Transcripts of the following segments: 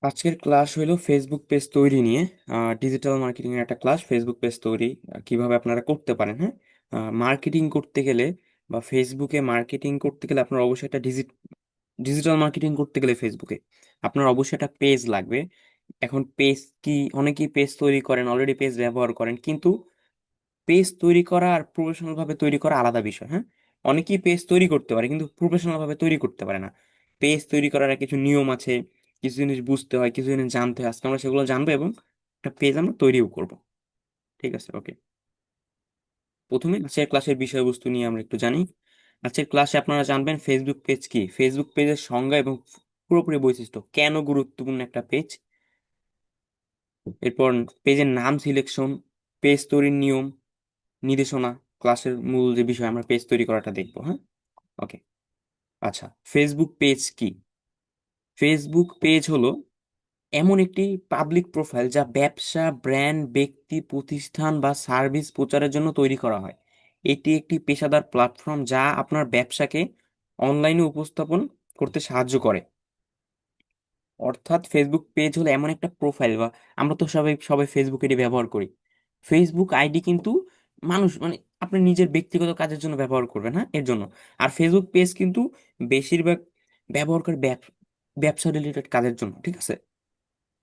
আজকের ক্লাস হলো Facebook page তৈরি নিয়ে। ডিজিটাল মার্কেটিং এর একটা ক্লাস, ফেসবুক পেজ তৈরি কিভাবে আপনারা করতে পারেন। হ্যাঁ, মার্কেটিং করতে গেলে বা ফেসবুকে মার্কেটিং করতে গেলে আপনার অবশ্যই একটা ডিজিটাল মার্কেটিং করতে গেলে ফেসবুকে আপনার অবশ্যই একটা পেজ লাগবে। এখন পেজ কি, অনেকেই পেজ তৈরি করেন, অলরেডি পেজ ব্যবহার করেন, কিন্তু পেজ তৈরি করা আর প্রফেশনাল ভাবে তৈরি করা আলাদা বিষয়। হ্যাঁ, অনেকেই পেজ তৈরি করতে পারে কিন্তু প্রফেশনাল ভাবে তৈরি করতে পারে না। পেজ তৈরি করার কিছু নিয়ম আছে, কিছু জিনিস বুঝতে হয়, কিছু জিনিস জানতে হয়। আজকে আমরা সেগুলো জানবো এবং একটা পেজ আমরা তৈরিও করব। ঠিক আছে, ওকে। প্রথমে আজকের ক্লাসের বিষয়বস্তু নিয়ে আমরা একটু জানি। আজকের ক্লাসে আপনারা জানবেন ফেসবুক পেজ কি, ফেসবুক পেজের সংজ্ঞা এবং পুরোপুরি বৈশিষ্ট্য, কেন গুরুত্বপূর্ণ একটা পেজ। এরপর পেজের নাম সিলেকশন, পেজ তৈরির নিয়ম, নির্দেশনা। ক্লাসের মূল যে বিষয় আমরা পেজ তৈরি করাটা দেখবো। হ্যাঁ, ওকে। আচ্ছা, ফেসবুক পেজ কি? ফেসবুক পেজ হলো এমন একটি পাবলিক প্রোফাইল যা ব্যবসা, ব্র্যান্ড, ব্যক্তি, প্রতিষ্ঠান বা সার্ভিস প্রচারের জন্য তৈরি করা হয়। এটি একটি পেশাদার প্ল্যাটফর্ম যা আপনার ব্যবসাকে অনলাইনে উপস্থাপন করতে সাহায্য করে। অর্থাৎ ফেসবুক পেজ হলো এমন একটা প্রোফাইল, বা আমরা তো সবাই সবাই ফেসবুক আইডি ব্যবহার করি। ফেসবুক আইডি কিন্তু মানুষ মানে আপনি নিজের ব্যক্তিগত কাজের জন্য ব্যবহার করবেন, হ্যাঁ, এর জন্য। আর ফেসবুক পেজ কিন্তু বেশিরভাগ ব্যবহার করে ব্যবসা রিলেটেড কাজের জন্য। ঠিক আছে,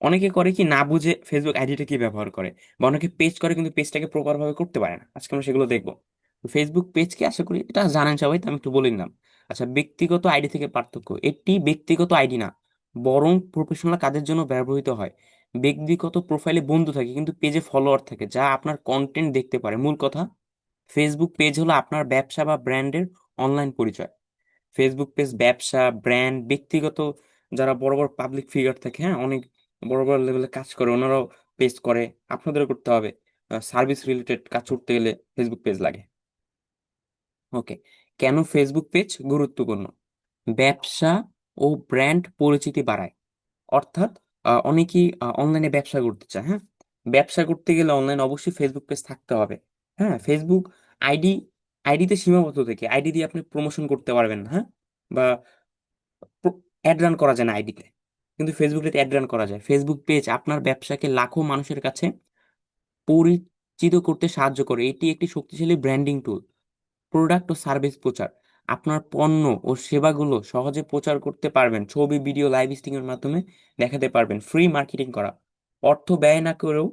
অনেকে করে কি না বুঝে ফেসবুক আইডিটা কি ব্যবহার করে, বা অনেকে পেজ করে কিন্তু পেজটাকে প্রপার ভাবে করতে পারে না। আজকে আমরা সেগুলো দেখবো। ফেসবুক পেজকে আশা করি এটা জানেন সবাই, তো আমি একটু বলে নিলাম। আচ্ছা, ব্যক্তিগত আইডি থেকে পার্থক্য, এটি ব্যক্তিগত আইডি না, বরং প্রফেশনাল কাজের জন্য ব্যবহৃত হয়। ব্যক্তিগত প্রোফাইলে বন্ধু থাকে কিন্তু পেজে ফলোয়ার থাকে যা আপনার কন্টেন্ট দেখতে পারে। মূল কথা, ফেসবুক পেজ হলো আপনার ব্যবসা বা ব্র্যান্ডের অনলাইন পরিচয়। ফেসবুক পেজ ব্যবসা, ব্র্যান্ড, ব্যক্তিগত, যারা বড় বড় পাবলিক ফিগার থাকে, হ্যাঁ, অনেক বড় বড় লেভেলে কাজ করে, ওনারাও পেজ করে। আপনাদেরও করতে হবে। সার্ভিস রিলেটেড কাজ করতে গেলে ফেসবুক পেজ লাগে। ওকে, কেন ফেসবুক পেজ গুরুত্বপূর্ণ? ব্যবসা ও ব্র্যান্ড পরিচিতি বাড়ায়। অর্থাৎ অনেকেই অনলাইনে ব্যবসা করতে চায়। হ্যাঁ, ব্যবসা করতে গেলে অনলাইন অবশ্যই ফেসবুক পেজ থাকতে হবে। হ্যাঁ, ফেসবুক আইডি, আইডিতে সীমাবদ্ধ থেকে আইডি দিয়ে আপনি প্রমোশন করতে পারবেন না। হ্যাঁ, বা অ্যাড রান করা যায় না আইডিতে, কিন্তু ফেসবুকে অ্যাড রান করা যায়। ফেসবুক পেজ আপনার ব্যবসাকে লাখো মানুষের কাছে পরিচিত করতে সাহায্য করে। এটি একটি শক্তিশালী ব্র্যান্ডিং টুল। প্রোডাক্ট ও সার্ভিস প্রচার, আপনার পণ্য ও সেবাগুলো সহজে প্রচার করতে পারবেন, ছবি, ভিডিও, লাইভ স্ট্রিমিং এর মাধ্যমে দেখাতে পারবেন। ফ্রি মার্কেটিং করা, অর্থ ব্যয় না করেও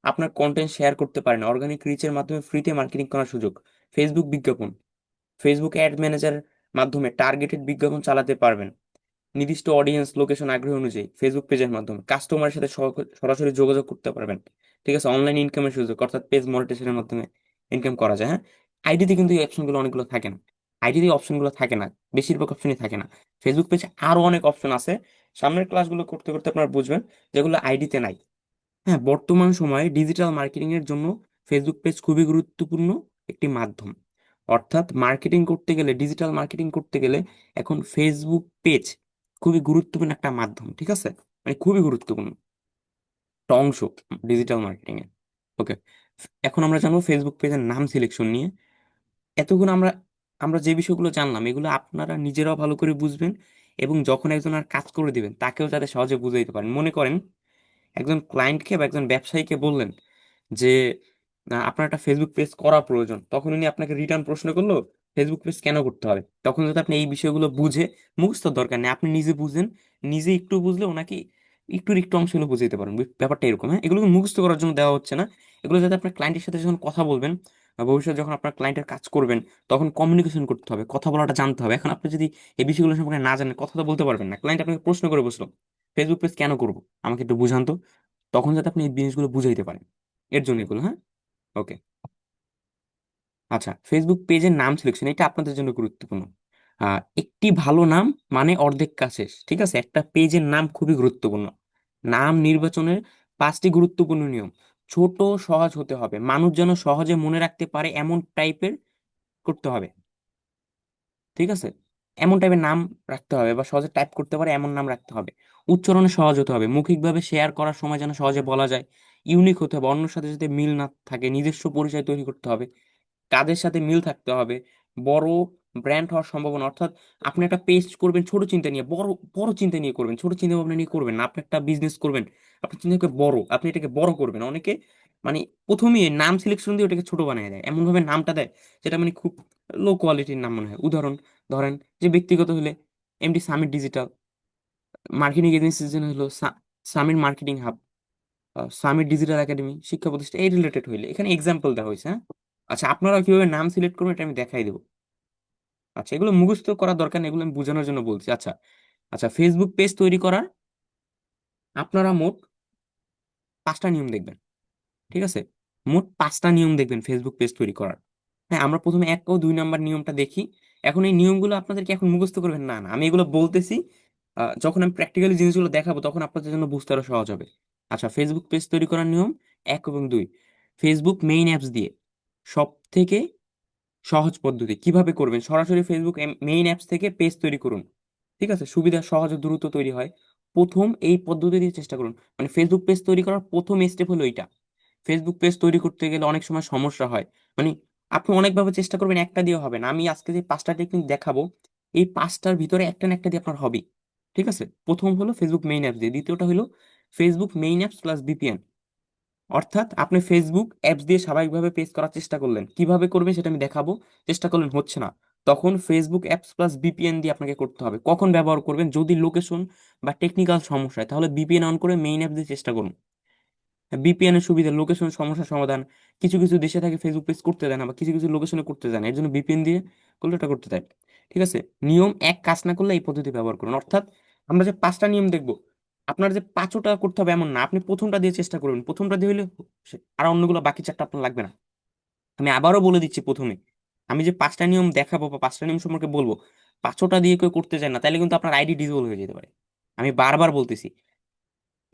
আপনার কন্টেন্ট শেয়ার করতে পারেন। অর্গানিক রিচের মাধ্যমে ফ্রিতে মার্কেটিং করার সুযোগ। ফেসবুক বিজ্ঞাপন, ফেসবুক অ্যাড ম্যানেজারের মাধ্যমে টার্গেটেড বিজ্ঞাপন চালাতে পারবেন নির্দিষ্ট অডিয়েন্স, লোকেশন, আগ্রহ অনুযায়ী। ফেসবুক পেজের মাধ্যমে কাস্টমারের সাথে সরাসরি যোগাযোগ করতে পারবেন। ঠিক আছে, অনলাইন ইনকামের সুযোগ, অর্থাৎ পেজ মনিটাইজেশনের মাধ্যমে ইনকাম করা যায়। হ্যাঁ, আইডিতে কিন্তু এই অপশনগুলো অনেকগুলো থাকে না। আইডিতে অপশনগুলো থাকে না, বেশিরভাগ অপশনই থাকে না। ফেসবুক পেজে আরো অনেক অপশন আছে, সামনের ক্লাসগুলো করতে করতে আপনারা বুঝবেন, যেগুলো আইডিতে নাই। হ্যাঁ, বর্তমান সময়ে ডিজিটাল মার্কেটিং এর জন্য ফেসবুক পেজ খুবই গুরুত্বপূর্ণ একটি মাধ্যম। অর্থাৎ মার্কেটিং করতে গেলে, ডিজিটাল মার্কেটিং করতে গেলে এখন ফেসবুক পেজ খুবই গুরুত্বপূর্ণ একটা মাধ্যম। ঠিক আছে, মানে খুবই গুরুত্বপূর্ণ একটা অংশ ডিজিটাল মার্কেটিং এ। ওকে, এখন আমরা জানবো ফেসবুক পেজের নাম সিলেকশন নিয়ে। এতক্ষণ আমরা আমরা যে বিষয়গুলো জানলাম এগুলো আপনারা নিজেরাও ভালো করে বুঝবেন, এবং যখন একজন আর কাজ করে দিবেন তাকেও যাতে সহজে বুঝে দিতে পারেন। মনে করেন একজন ক্লায়েন্টকে বা একজন ব্যবসায়ীকে বললেন যে আপনার একটা ফেসবুক পেজ করা প্রয়োজন, তখন উনি আপনাকে রিটার্ন প্রশ্ন করলো ফেসবুক পেজ কেন করতে হবে। তখন যদি আপনি এই বিষয়গুলো বুঝে, মুখস্থর দরকার নেই, আপনি নিজে বুঝেন, নিজে একটু বুঝলে ওনাকে একটু একটু অংশ হলে বুঝে দিতে পারেন। ব্যাপারটা এরকম। হ্যাঁ, এগুলো মুখস্থ করার জন্য দেওয়া হচ্ছে না, এগুলো যাতে আপনার ক্লায়েন্টের সাথে যখন কথা বলবেন বা ভবিষ্যতে যখন আপনার ক্লায়েন্টের কাজ করবেন তখন কমিউনিকেশন করতে হবে, কথা বলাটা জানতে হবে। এখন আপনি যদি এই বিষয়গুলো সম্পর্কে না জানেন, কথা তো বলতে পারবেন না। ক্লায়েন্ট আপনাকে প্রশ্ন করে বসলো ফেসবুক পেজ কেন করবো, আমাকে একটু বুঝান তো, তখন যাতে আপনি এই জিনিসগুলো বুঝাইতে পারেন, এর জন্য এগুলো। হ্যাঁ, ওকে। আচ্ছা, ফেসবুক পেজের নাম সিলেকশন, এটা আপনাদের জন্য গুরুত্বপূর্ণ। একটি ভালো নাম মানে অর্ধেক কাজ শেষ। ঠিক আছে, একটা পেজের নাম খুবই গুরুত্বপূর্ণ। নাম নির্বাচনের 5টি গুরুত্বপূর্ণ নিয়ম: ছোট, সহজ হতে হবে, মানুষ যেন সহজে মনে রাখতে পারে এমন টাইপের করতে হবে। ঠিক আছে, এমন টাইপের নাম রাখতে হবে, বা সহজে টাইপ করতে পারে এমন নাম রাখতে হবে। উচ্চারণে সহজ হতে হবে, মৌখিকভাবে শেয়ার করার সময় যেন সহজে বলা যায়। ইউনিক হতে হবে, অন্যের সাথে যাতে মিল না থাকে, নিজস্ব পরিচয় তৈরি করতে হবে। কাদের সাথে মিল থাকতে হবে, বড় ব্র্যান্ড হওয়ার সম্ভাবনা, অর্থাৎ আপনি একটা পেজ করবেন ছোট চিন্তা নিয়ে, বড় বড় চিন্তা নিয়ে করবেন, ছোট চিন্তা ভাবনা নিয়ে করবেন না। আপনি একটা বিজনেস করবেন, আপনি চিন্তা করে বড়, আপনি এটাকে বড় করবেন। অনেকে মানে প্রথমেই নাম সিলেকশন দিয়ে ওটাকে ছোট বানিয়ে দেয়, এমন ভাবে নামটা দেয় যেটা মানে খুব লো কোয়ালিটির নাম মনে হয়। উদাহরণ ধরেন, যে ব্যক্তিগত হলে এমডি সামিট ডিজিটাল, মার্কেটিং এজেন্সির জন্য হলো summit marketing hub, summit digital academy, শিক্ষা প্রতিষ্ঠান, এই রিলেটেড হইলে এখানে এক্সাম্পল দেওয়া হয়েছে, হ্যাঁ। আচ্ছা, আপনারা কিভাবে নাম সিলেক্ট করবেন এটা আমি দেখাই দেবো। আচ্ছা, এগুলো মুখস্থ করার দরকার নেই, এগুলো আমি বোঝানোর জন্য বলছি। আচ্ছা, আচ্ছা, ফেসবুক পেজ তৈরি করার আপনারা মোট 5টা নিয়ম দেখবেন, ঠিক আছে? মোট 5টা নিয়ম দেখবেন ফেসবুক পেজ তৈরি করার। হ্যাঁ, আমরা প্রথমে 1 ও 2 নাম্বার নিয়মটা দেখি। এখন এই নিয়মগুলো আপনাদেরকে এখন মুখস্থ করবেন না, না, আমি এগুলো বলতেছি, যখন আমি প্র্যাকটিক্যালি জিনিসগুলো দেখাবো তখন আপনাদের জন্য বুঝতে আরো সহজ হবে। আচ্ছা, ফেসবুক পেজ তৈরি করার নিয়ম 1 এবং 2, ফেসবুক মেইন অ্যাপস দিয়ে সব থেকে সহজ পদ্ধতি কিভাবে করবেন, সরাসরি ফেসবুক মেইন অ্যাপস থেকে পেজ তৈরি করুন। ঠিক আছে, সুবিধা সহজ ও দ্রুত তৈরি হয়। প্রথম এই পদ্ধতি দিয়ে চেষ্টা করুন, মানে ফেসবুক পেজ তৈরি করার প্রথম স্টেপ হলো এটা। ফেসবুক পেজ তৈরি করতে গেলে অনেক সময় সমস্যা হয়, মানে আপনি অনেকভাবে চেষ্টা করবেন, একটা দিয়ে হবে না। আমি আজকে যে 5টা টেকনিক দেখাবো, এই 5টার ভিতরে একটা না একটা দিয়ে আপনার হবে। ঠিক আছে, প্রথম হলো ফেসবুক মেইন অ্যাপস দিয়ে, দ্বিতীয়টা হলো Facebook main apps plus VPN. অর্থাৎ আপনি ফেসবুক অ্যাপস দিয়ে স্বাভাবিকভাবে পেজ করার চেষ্টা করলেন, কিভাবে করবেন সেটা আমি দেখাবো, চেষ্টা করলেন হচ্ছে না, তখন ফেসবুক অ্যাপস প্লাস ভিপিএন দিয়ে আপনাকে করতে হবে। কখন ব্যবহার করবেন, যদি লোকেশন বা টেকনিক্যাল সমস্যা হয় তাহলে ভিপিএন অন করে মেইন অ্যাপ দিয়ে চেষ্টা করুন। ভিপিএন এর সুবিধা লোকেশন সমস্যার সমাধান, কিছু কিছু দেশে থাকে ফেসবুক পেজ করতে দেয় না, বা কিছু কিছু লোকেশনে করতে দেয় না, এর জন্য ভিপিএন দিয়ে করলে এটা করতে দেয়। ঠিক আছে, নিয়ম 1 কাজ না করলে এই পদ্ধতি ব্যবহার করুন। অর্থাৎ আমরা যে 5টা নিয়ম দেখবো, আপনার যে 5ওটা করতে হবে এমন না, আপনি প্রথমটা দিয়ে চেষ্টা করুন, প্রথমটা দিয়ে হলে আর অন্যগুলো বাকি 4টা আপনার লাগবে না। আমি আবারও বলে দিচ্ছি, প্রথমে আমি যে 5টা নিয়ম দেখাবো বা 5টা নিয়ম সম্পর্কে বলবো, 5ওটা দিয়ে কেউ করতে চায় না, তাহলে কিন্তু আপনার আইডি ডিসেবল হয়ে যেতে পারে। আমি বারবার বলতেছি,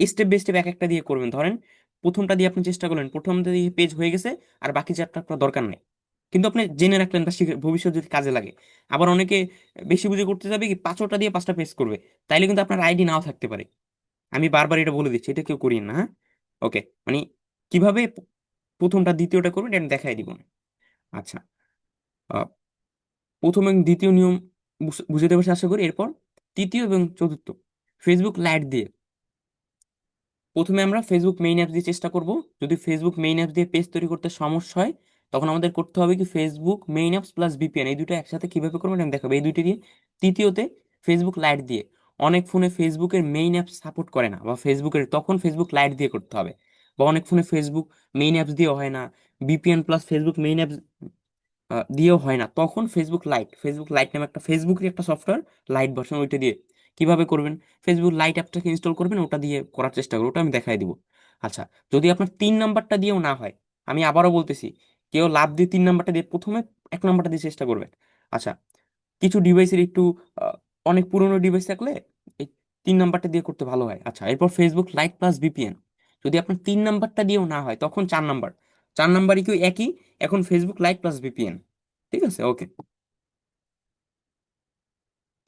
স্টেপ বাই স্টেপ এক একটা দিয়ে করবেন। ধরেন প্রথমটা দিয়ে আপনি চেষ্টা করলেন, প্রথমটা দিয়ে পেজ হয়ে গেছে, আর বাকি 4টা আপনার দরকার নেই, কিন্তু আপনি জেনে রাখলেন বা শিখে ভবিষ্যৎ যদি কাজে লাগে। আবার অনেকে বেশি বুঝে করতে যাবে কি, 5ওটা দিয়ে 5টা পেজ করবে, তাইলে কিন্তু আপনার আইডি নাও থাকতে পারে। আমি বারবার এটা বলে দিচ্ছি, এটা কেউ করিয়েন না, হ্যাঁ। ওকে, মানে কিভাবে প্রথমটা দ্বিতীয়টা করবেন এটা দেখাই দিব না। আচ্ছা, আহ, প্রথম এবং দ্বিতীয় নিয়ম বুঝতে পারছি আশা করি। এরপর তৃতীয় এবং চতুর্থ, ফেসবুক লাইট দিয়ে। প্রথমে আমরা ফেসবুক মেইন অ্যাপ দিয়ে চেষ্টা করব। যদি ফেসবুক মেইন অ্যাপ দিয়ে পেজ তৈরি করতে সমস্যা হয়, তখন আমাদের করতে হবে কি, Facebook main apps plus VPN, এই দুটো একসাথে কিভাবে করবেন আমি দেখাবো, এই দুইটি দিয়ে। তৃতীয়তে ফেসবুক লাইট দিয়ে। অনেক ফোনে ফেসবুকের মেইন অ্যাপ সাপোর্ট করে না, বা ফেসবুকের, তখন ফেসবুক লাইট দিয়ে করতে হবে। বা অনেক ফোনে ফেসবুক মেইন অ্যাপস দিয়েও হয় না, VPN plus Facebook main apps দিয়েও হয় না, তখন ফেসবুক লাইট, ফেসবুক লাইট নামে একটা ফেসবুকের একটা সফটওয়্যার, লাইট ভার্সন, ওইটা দিয়ে কিভাবে করবেন, ফেসবুক লাইট অ্যাপটাকে ইনস্টল করবেন, ওটা দিয়ে করার চেষ্টা করবো, ওটা আমি দেখাই দিব। আচ্ছা, যদি আপনার 3 নাম্বারটা দিয়েও না হয়, আমি আবারও বলতেছি, কেউ লাভ দিয়ে 3 নাম্বারটা দিয়ে, প্রথমে 1 নাম্বারটা দিয়ে চেষ্টা করবেন। আচ্ছা, কিছু ডিভাইসের একটু আহ, অনেক পুরনো ডিভাইস থাকলে এই 3 নাম্বারটা দিয়ে করতে ভালো হয়। আচ্ছা, এরপর ফেসবুক লাইট প্লাস ভিপিএন, যদি আপনার 3 নাম্বারটা দিয়েও না হয় তখন 4 নাম্বার, 4 নাম্বারই কেউ একই, এখন ফেসবুক লাইট প্লাস ভিপিএন। ঠিক আছে, ওকে।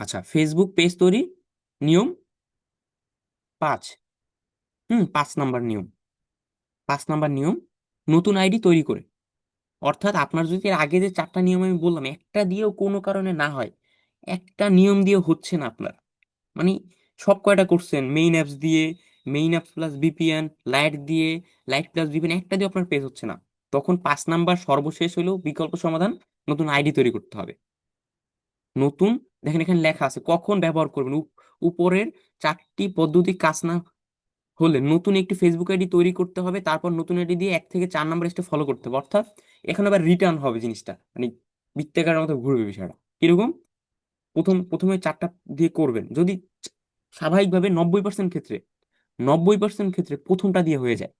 আচ্ছা, ফেসবুক পেজ তৈরি নিয়ম 5। 5 নাম্বার নিয়ম, 5 নাম্বার নিয়ম, নতুন আইডি তৈরি করে। অর্থাৎ আপনার যদি এর আগে যে 4টা নিয়ম আমি বললাম একটা দিয়েও কোনো কারণে না হয়, একটা নিয়ম দিয়ে হচ্ছে না আপনার, মানে সব কয়টা করছেন মেইন অ্যাপস দিয়ে, main apps plus VPN, light দিয়ে, লাইট প্লাস ভিপিএন, একটা দিয়ে আপনার পেজ হচ্ছে না, তখন 5 নাম্বার সর্বশেষ হলেও বিকল্প সমাধান, নতুন আইডি তৈরি করতে হবে। নতুন, দেখেন এখানে লেখা আছে কখন ব্যবহার করবেন, উপরের 4টি পদ্ধতি কাজ না হলে নতুন একটি ফেসবুক আইডি তৈরি করতে হবে, তারপর নতুন আইডি দিয়ে 1 থেকে 4 নাম্বার স্টেপ ফলো করতে হবে। অর্থাৎ এখানে আবার রিটার্ন হবে জিনিসটা, মানে বৃত্তাকারের মতো ঘুরবে বিষয়টা। কিরকম, প্রথমে 4টা দিয়ে করবেন, যদি স্বাভাবিকভাবে 90% ক্ষেত্রে, 90% ক্ষেত্রে প্রথমটা দিয়ে হয়ে যায়,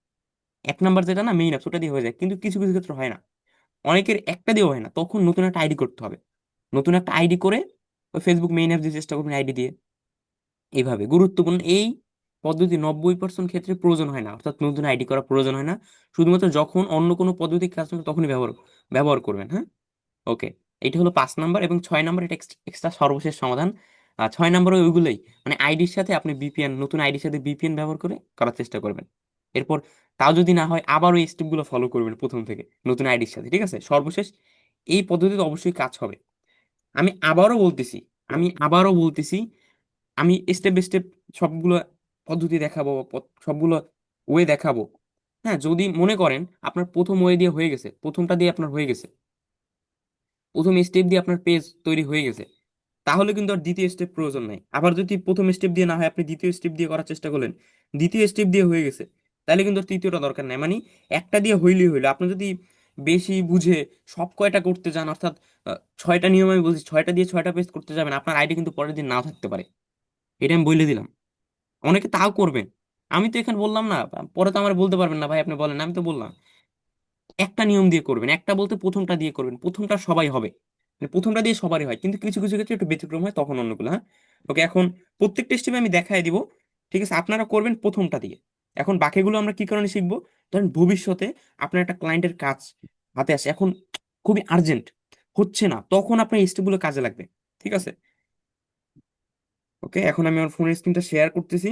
1 নাম্বার যেটা না মেইন অ্যাপস, ওটা দিয়ে হয়ে যায়, কিন্তু কিছু কিছু ক্ষেত্রে হয় না, অনেকের একটা দিয়েও হয় না, তখন নতুন একটা আইডি করতে হবে। নতুন একটা আইডি করে ওই ফেসবুক মেইন অ্যাপ দিয়ে চেষ্টা করবেন আইডি দিয়ে। এইভাবে গুরুত্বপূর্ণ এই পদ্ধতি 90% ক্ষেত্রে প্রয়োজন হয় না, অর্থাৎ নতুন আইডি করা প্রয়োজন হয় না, শুধুমাত্র যখন অন্য কোনো পদ্ধতি কাজ হবে তখনই ব্যবহার ব্যবহার করবেন, হ্যাঁ। ওকে, এটা হলো 5 নাম্বার, এবং 6 নাম্বার এটা এক্সট্রা সর্বশেষ সমাধান। আর 6 নাম্বার ওইগুলোই, মানে আইডির সাথে আপনি বিপিএন, নতুন আইডির সাথে বিপিএন ব্যবহার করে করার চেষ্টা করবেন। এরপর তাও যদি না হয় আবার ওই স্টেপগুলো ফলো করবেন প্রথম থেকে নতুন আইডির সাথে। ঠিক আছে, সর্বশেষ এই পদ্ধতিতে অবশ্যই কাজ হবে। আমি আবারও বলতেছি আমি স্টেপ বাই স্টেপ সবগুলো পদ্ধতি দেখাবো বা সবগুলো ওয়ে দেখাবো। হ্যাঁ, যদি মনে করেন আপনার প্রথম ওয়ে দিয়ে হয়ে গেছে, প্রথমটা দিয়ে আপনার হয়ে গেছে, প্রথম স্টেপ দিয়ে আপনার পেজ তৈরি হয়ে গেছে, তাহলে কিন্তু আর দ্বিতীয় স্টেপ প্রয়োজন নাই। আবার যদি প্রথম স্টেপ দিয়ে না হয়, আপনি দ্বিতীয় স্টেপ দিয়ে করার চেষ্টা করলেন, দ্বিতীয় স্টেপ দিয়ে হয়ে গেছে, তাহলে কিন্তু আর তৃতীয়টা দরকার নাই। মানে একটা দিয়ে হইলেই হইলো। আপনি যদি বেশি বুঝে সব কয়টা করতে যান, অর্থাৎ 6টা নিয়ম আমি বলছি, 6টা দিয়ে 6টা পেজ করতে যাবেন, আপনার আইডি কিন্তু পরের দিন নাও থাকতে পারে। এটা আমি বলে দিলাম। অনেকে তাও করবেন। আমি তো এখানে বললাম না, পরে তো আমার বলতে পারবেন না ভাই আপনি বলেন, আমি তো বললাম একটা নিয়ম দিয়ে করবেন, একটা বলতে প্রথমটা দিয়ে করবেন, প্রথমটা সবাই হবে, মানে প্রথমটা দিয়ে সবারই হয়, কিন্তু কিছু কিছু ক্ষেত্রে একটু ব্যতিক্রম হয়, তখন অন্যগুলো। হ্যাঁ, ওকে, এখন প্রত্যেকটা স্টেপে আমি দেখাই দিব। ঠিক আছে, আপনারা করবেন প্রথমটা দিয়ে। এখন বাকিগুলো আমরা কি কারণে শিখবো? ধরেন ভবিষ্যতে আপনার একটা ক্লায়েন্টের কাজ হাতে আসে, এখন খুবই আর্জেন্ট, হচ্ছে না, তখন আপনার এই স্টেপগুলো কাজে লাগবে। ঠিক আছে, ওকে, এখন আমি আমার ফোনের স্ক্রিনটা শেয়ার করতেছি।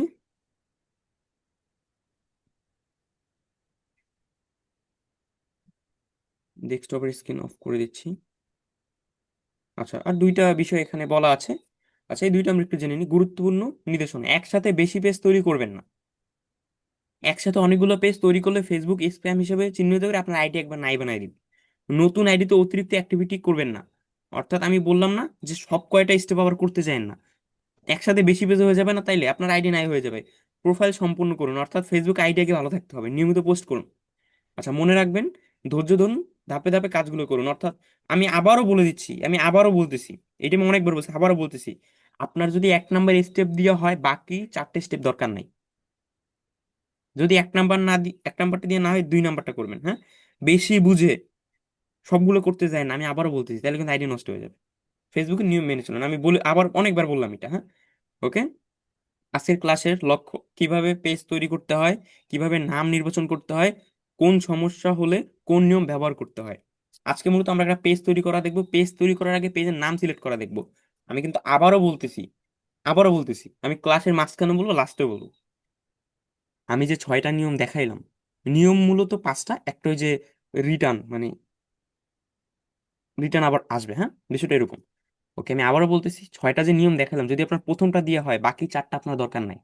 ডেস্কটপের স্ক্রিন অফ করে দিচ্ছি। আচ্ছা, আর দুইটা বিষয় এখানে বলা আছে। আচ্ছা, এই দুইটা আমরা একটু জেনে নিই। গুরুত্বপূর্ণ নির্দেশনা: একসাথে বেশি পেজ তৈরি করবেন না। একসাথে অনেকগুলো পেজ তৈরি করলে ফেসবুক স্প্যাম হিসেবে চিহ্নিত করে আপনার আইডি একবার নাই বানাই দিন। নতুন আইডিতে অতিরিক্ত অ্যাক্টিভিটি করবেন না। অর্থাৎ আমি বললাম না যে সব কয়টা স্টেপ আবার করতে চান না, একসাথে বেশি পেজ হয়ে যাবে না, তাইলে আপনার আইডি নাই হয়ে যাবে। প্রোফাইল সম্পূর্ণ করুন, অর্থাৎ ফেসবুক আইডি আগে ভালো থাকতে হবে, নিয়মিত পোস্ট করুন। আচ্ছা, মনে রাখবেন, ধৈর্য ধরুন, ধাপে ধাপে কাজগুলো করুন। অর্থাৎ আমি আবারও বলে দিচ্ছি, আমি আবারও বলতেছি, এটা আমি অনেকবার বলছি, আবারও বলতেছি, আপনার যদি 1 নাম্বার স্টেপ দেওয়া হয়, বাকি 4টে স্টেপ দরকার নাই। যদি 1 নাম্বার না দি 1 নাম্বারটা দিয়ে না হয়, 2 নাম্বারটা করবেন। হ্যাঁ, বেশি বুঝে সবগুলো করতে যায় না, আমি আবারও বলতেছি, তাহলে কিন্তু আইডি নষ্ট হয়ে যাবে। ফেসবুকের নিয়ম মেনে চলুন, আমি বলে আবার অনেকবার বললাম এটা। হ্যাঁ, ওকে। আজকের ক্লাসের লক্ষ্য: কিভাবে পেজ তৈরি করতে হয়, কিভাবে নাম নির্বাচন করতে হয়, কোন সমস্যা হলে কোন নিয়ম ব্যবহার করতে হয়। আজকে মূলত আমরা একটা পেজ তৈরি করা দেখবো, পেজ তৈরি করার আগে পেজের নাম সিলেক্ট করা দেখবো। আমি কিন্তু আবারও বলতেছি, আমি ক্লাসের মাঝখানে বলবো, লাস্টে বলবো। আমি যে 6টা নিয়ম দেখাইলাম, নিয়ম মূলত 5টা। একটা ওই যে রিটার্ন, মানে রিটার্ন আবার আসবে। হ্যাঁ, বিষয়টা এরকম। ওকে, আমি আবারও বলতেছি, 6টা যে নিয়ম দেখালাম, যদি আপনার প্রথমটা দিয়ে হয়, বাকি 4টা আপনার দরকার নাই।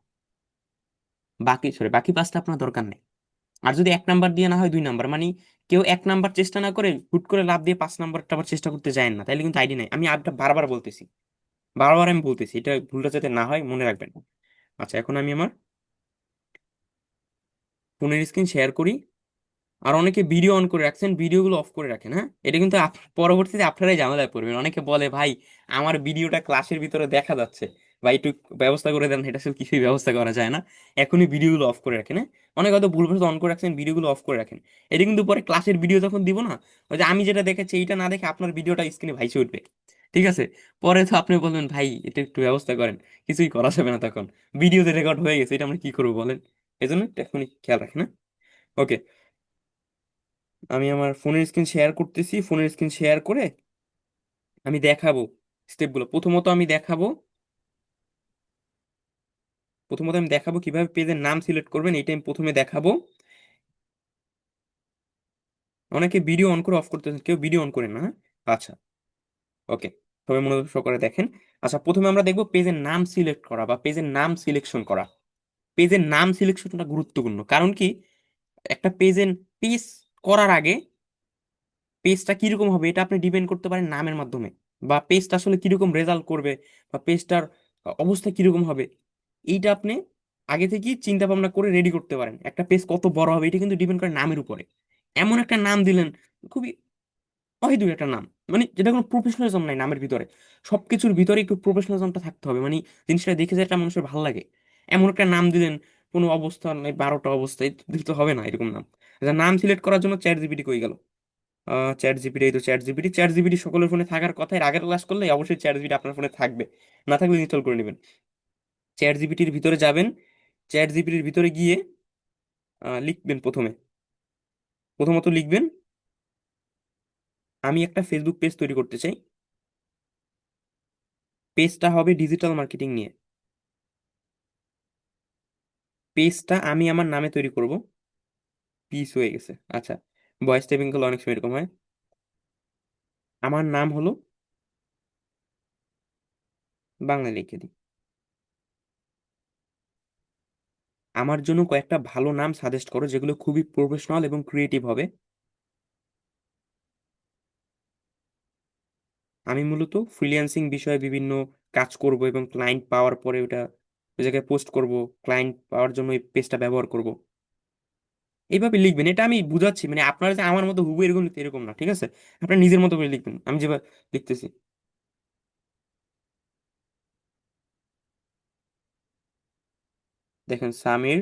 বাকি 5টা আপনার দরকার নেই। আর যদি 1 নাম্বার দিয়ে না হয়, 2 নাম্বার, মানে কেউ 1 নাম্বার চেষ্টা না করে হুট করে লাভ দিয়ে 5 নাম্বারটা আবার চেষ্টা করতে যায় না, তাইলে কিন্তু আইডি নাই। আমি আরেকটা বারবার বলতেছি, বারবার আমি বলতেছি, এটা ভুলটা যাতে না হয় মনে রাখবেন। আচ্ছা, এখন আমি আমার ফোনের স্ক্রিন শেয়ার করি। আর অনেকে ভিডিও অন করে রাখছেন, ভিডিওগুলো অফ করে রাখেন। হ্যাঁ, এটা কিন্তু পরবর্তীতে আপনারাই ঝামেলায় পড়বেন। অনেকে বলে, ভাই আমার ভিডিওটা ক্লাসের ভিতরে দেখা যাচ্ছে, ভাই একটু ব্যবস্থা করে দেন। এটা আসলে কিছুই ব্যবস্থা করা যায় না, এখনই ভিডিওগুলো অফ করে রাখেন। হ্যাঁ, অনেক হয়তো ভুলবশত অন করে রাখছেন, ভিডিওগুলো অফ করে রাখেন। এটা কিন্তু পরে ক্লাসের ভিডিও যখন দিব না, ওই যে আমি যেটা দেখেছি এইটা না দেখে আপনার ভিডিওটা স্ক্রিনে ভাইসে উঠবে। ঠিক আছে, পরে তো আপনি বলবেন, ভাই এটা একটু ব্যবস্থা করেন। কিছুই করা যাবে না তখন, ভিডিওতে রেকর্ড হয়ে গেছে, এটা আমরা কি করবো বলেন? এই জন্য এখনই খেয়াল রাখেন। হ্যাঁ, ওকে, আমি আমার ফোনের স্ক্রিন শেয়ার করতেছি। ফোনের স্ক্রিন শেয়ার করে আমি দেখাবো স্টেপগুলো। প্রথমত আমি দেখাবো কিভাবে পেজের নাম সিলেক্ট করবেন, এইটা আমি প্রথমে দেখাবো। অনেকে ভিডিও অন করে অফ করতেছেন, কেউ ভিডিও অন করেন না। হ্যাঁ, আচ্ছা, ওকে, সবাই মনোযোগ সহকারে দেখেন। আচ্ছা, প্রথমে আমরা দেখবো পেজের নাম সিলেক্ট করা বা পেজের নাম সিলেকশন করা। পেজের নাম সিলেকশনটা গুরুত্বপূর্ণ, কারণ কি, একটা পেজ করার আগে পেজটা কিরকম হবে এটা আপনি ডিপেন্ড করতে পারেন নামের মাধ্যমে, বা পেজটা আসলে কিরকম রেজাল্ট করবে, বা পেজটার অবস্থা কিরকম হবে, এইটা আপনি আগে থেকেই চিন্তা ভাবনা করে রেডি করতে পারেন। একটা পেজ কত বড় হবে এটা কিন্তু ডিপেন্ড করে নামের উপরে। এমন একটা নাম দিলেন, খুবই অহেতুক একটা নাম, মানে যেটা কোনো প্রফেশনালিজম নাই নামের ভিতরে। সবকিছুর ভিতরে একটু প্রফেশনালিজমটা থাকতে হবে, মানে জিনিসটা দেখে যে একটা মানুষের ভালো লাগে। এমন একটা নাম দিলেন, কোনো অবস্থা নাই, 12টা অবস্থা, এই দিলে তো হবে না এরকম নাম। আচ্ছা, নাম সিলেক্ট করার জন্য চ্যাট জিপিটি কই গেল? চ্যাট জিপিটি সকলের ফোনে থাকার কথা। এর আগের ক্লাস করলে অবশ্যই চ্যাট জিপিটি আপনার ফোনে থাকবে, না থাকলে ইনস্টল করে নেবেন। চ্যাট জিপিটির ভিতরে যাবেন, চ্যাট জিপিটির ভিতরে গিয়ে লিখবেন, প্রথমত লিখবেন, আমি একটা ফেসবুক পেজ তৈরি করতে চাই। পেজটা হবে ডিজিটাল মার্কেটিং নিয়ে। পেজটা আমি আমার নামে তৈরি করব। পিস হয়ে গেছে। আচ্ছা, ভয়েস টাইপিং করলে অনেক সময় এরকম হয়। আমার নাম হলো বাংলা লিখে দিই। আমার জন্য কয়েকটা ভালো নাম সাজেস্ট করো যেগুলো খুবই প্রফেশনাল এবং ক্রিয়েটিভ হবে। আমি মূলত ফ্রিল্যান্সিং বিষয়ে বিভিন্ন কাজ করব এবং ক্লায়েন্ট পাওয়ার পরে ওটা ওই জায়গায় পোস্ট করব, ক্লায়েন্ট পাওয়ার জন্য এই পেজটা ব্যবহার করব। এইভাবে লিখবেন, এটা আমি বুঝাচ্ছি, মানে আপনারা যে আমার মতো হুবহু এরকম লিখতে এরকম না, ঠিক আছে? আপনার নিজের মতো করে লিখবেন, আমি যেভাবে লিখতেছি। দেখেন, Samir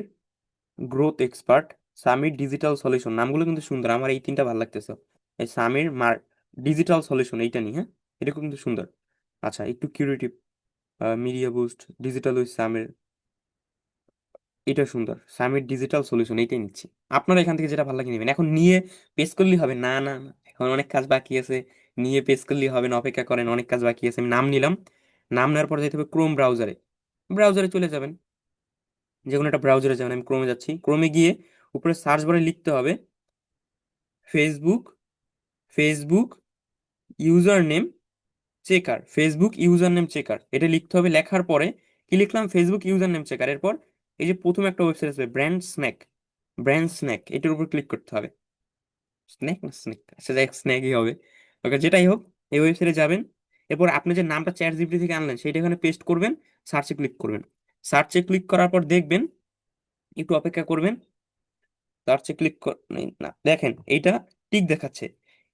growth expert, Samir digital solution, নামগুলো কিন্তু সুন্দর, আমার এই তিনটা ভালো লাগতেছে। এই সামির ডিজিটাল সলিউশন, এইটা নিয়ে, হ্যাঁ, এটা কিন্তু সুন্দর। আচ্ছা, একটু curative, media boost, digital with Samir, এটা সুন্দর। সামিট ডিজিটাল সলিউশন, এইটাই নিচ্ছি। আপনারা এখান থেকে যেটা ভালো লাগে নেবেন। এখন নিয়ে পেস করলেই হবে না, না না, এখন অনেক কাজ বাকি আছে। নিয়ে পেস করলেই হবে না, অপেক্ষা করেন, অনেক কাজ বাকি আছে। আমি নাম নিলাম, নাম নেওয়ার পর যেতে হবে ক্রোম ব্রাউজারে। ব্রাউজারে চলে যাবেন, যে কোনো একটা ব্রাউজারে যাবেন। আমি ক্রোমে যাচ্ছি, ক্রোমে গিয়ে উপরে সার্চ বারে লিখতে হবে Facebook, Facebook user name checker, Facebook user name checker, এটা লিখতে হবে। লেখার পরে কি লিখলাম? Facebook user name checker. এরপর এই যে প্রথম একটা ওয়েবসাইট আছে ব্র্যান্ড স্ন্যাক, ব্র্যান্ড স্ন্যাক, এটার উপর ক্লিক করতে হবে। স্ন্যাক না স্ন্যাক, আচ্ছা যাই স্ন্যাকই হবে। ওকে, যেটাই হোক, এই ওয়েবসাইটে যাবেন। এরপর আপনি যে নামটা চ্যাট জিপিটি থেকে আনলেন সেটা এখানে পেস্ট করবেন, সার্চে ক্লিক করবেন। সার্চে ক্লিক করার পর দেখবেন, একটু অপেক্ষা করবেন। সার্চে ক্লিক না, দেখেন এইটা টিক দেখাচ্ছে।